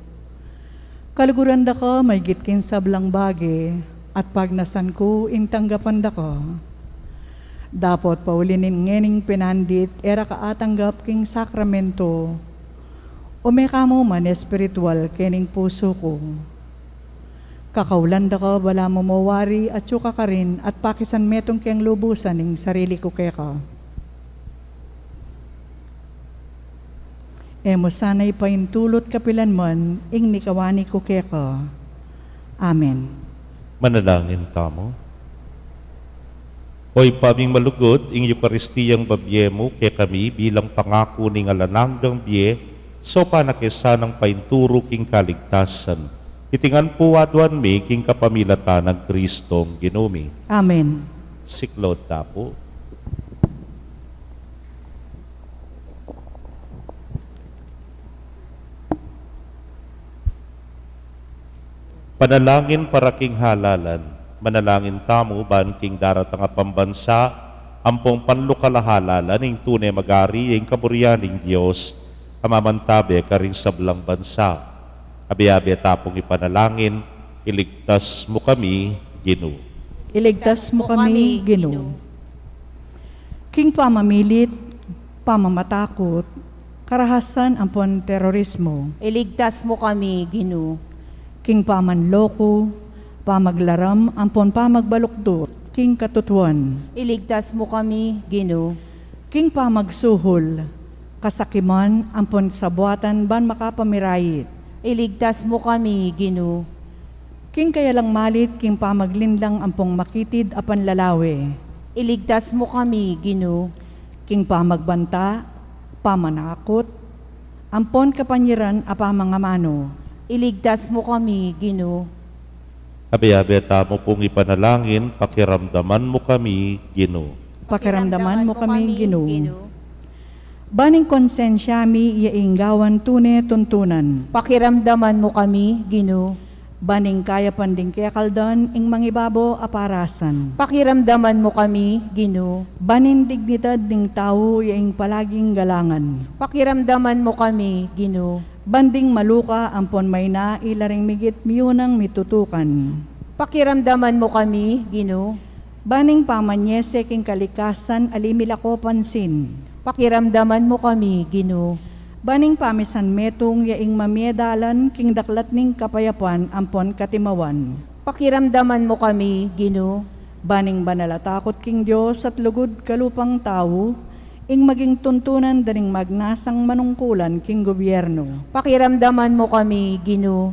Kaluguran da ka, may gitkin sablang bagi, at pagnasan ko, intanggapan da ka. Dapat paulinin ngening pinandit, era ka atanggap king sakramento. O may kamo man espiritual kening puso ko. Kakaulan da ka, wala mo mawari at yuka ka rin at pakisan metong kiyang lubusan ng sarili ko kaya ka. Emo sana'y paintulot kapilan man, ing nikawani ko kaya ka. Amen. Manalangin tamo. Hoy paming malugod, ing Eukaristiyang babyemo kay kami bilang pangako ning alananggang biye, so panakisa ng painturo king kaligtasan. Itingan po adwan mi king kapamilatan ng Kristong Ginumi. Amen. Siklod tapo. Panalangin para king halalan, manalangin tamo ban king daratang a pambansa, ampong panlukalahalalan ing tunay magari ing kaburyaning Diyos, amamantabe karing sablang bansa. Abi-abi tapong ipanalangin, iligtas mo kami, Ginoo. Iligtas mo kami, Ginoo. King pamamilit, pamamatakot, karahasan ampon terorismo. Iligtas mo kami, Ginoo. King pamanloko, pamaglaram, ampon pamagbalukdot, king katutuan. Iligtas mo kami, Ginoo. King pamagsuhol, kasakiman, ampon sabuatan ban makapamirayit. Iligtas mo kami, Ginoo. King kaya lang malit, king pamaglinlang ampong makitid apan lalawe. Iligtas mo kami, Ginoo. King pamagbanta, pamanakot, ampon kapanyiran apamang mano. Iligtas mo kami, Ginoo. Abi-abi tamo pong ipanalangin, pakiramdaman mo kami, Ginoo. Pakiramdaman mo kami, Ginoo. Baning konsensya mi iainggawan tune tuntunan. Pakiramdaman mo kami, Ginoo. Baning kaya panding kaya kaldan ing mangibabo aparasan. Pakiramdaman mo kami, Ginoo. Baning dignidad ding tao iaing palaging galangan. Pakiramdaman mo kami, Ginoo. Banding maluka ampon may na ilaring migit miyunang mitutukan. Pakiramdaman mo kami, Ginoo. Baning pamanyese king kalikasan alimilako pansin. Pakiramdaman mo kami, Ginoo. Baning pamisan metong yaing mamiedalan king daklat ning kapayapan ampon katimawan. Pakiramdaman mo kami, Ginoo. Baning banalatakot king Diyos at lugod kalupang tao, ing maging tuntunan daning magnasang manungkulan king gobyerno. Pakiramdaman mo kami, Ginoo.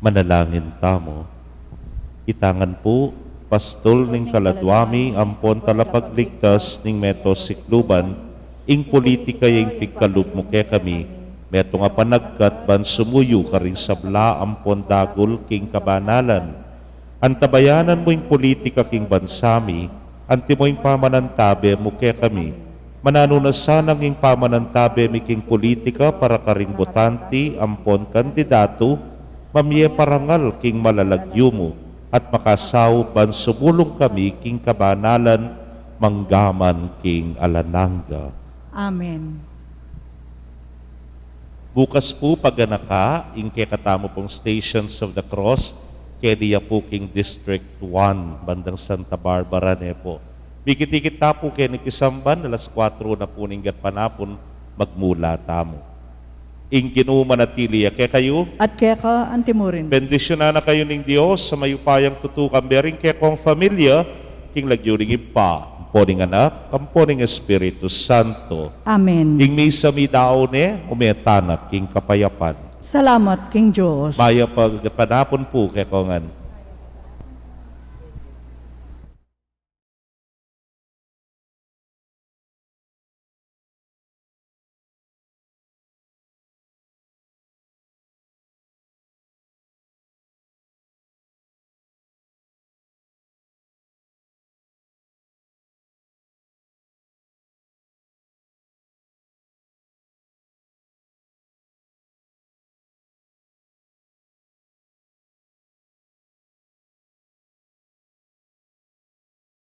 Manalangin tamo. Itangan po, pastol ning kaladwami, ampon talapagligtas ning meto sikluban, ing politika yung pigkalup mo kaya kami, meto nga panagkat ban sumuyo karing sabla ampon dagol king kabanalan. Antabayanan mo yung politika king bansami, anti mo yung pamanantabe mo kaya kami. Mananunasanang yung pamanantabe mi king politika para karing botanti ampon kandidato, mamye parangal king malalagyo mo, at makasaw ban sumulong kami king kabanalan, manggaman king alananga. Amen. Bukas po paganaka, ingke katamo pong Stations of the Cross, kaya po king District 1, bandang Santa Barbara ne po. Bikit-ikit ta po kaya ni Pisamban, alas 4 na po ninggat panapon, magmula tamo. Ing ginumanatili kaya kayo, At kaya ka, antimurin. bendisyonan na kayo ng Diyos sa mayupayang tutukan bering kaya kong familia, king lagyuring ipa, kamponing anak, kamponing Espiritu Santo. Amen. Ing misa mi dao ne, umetanak king kapayapan. Salamat, King Diyos. Maya pag panapon po kaya kongan,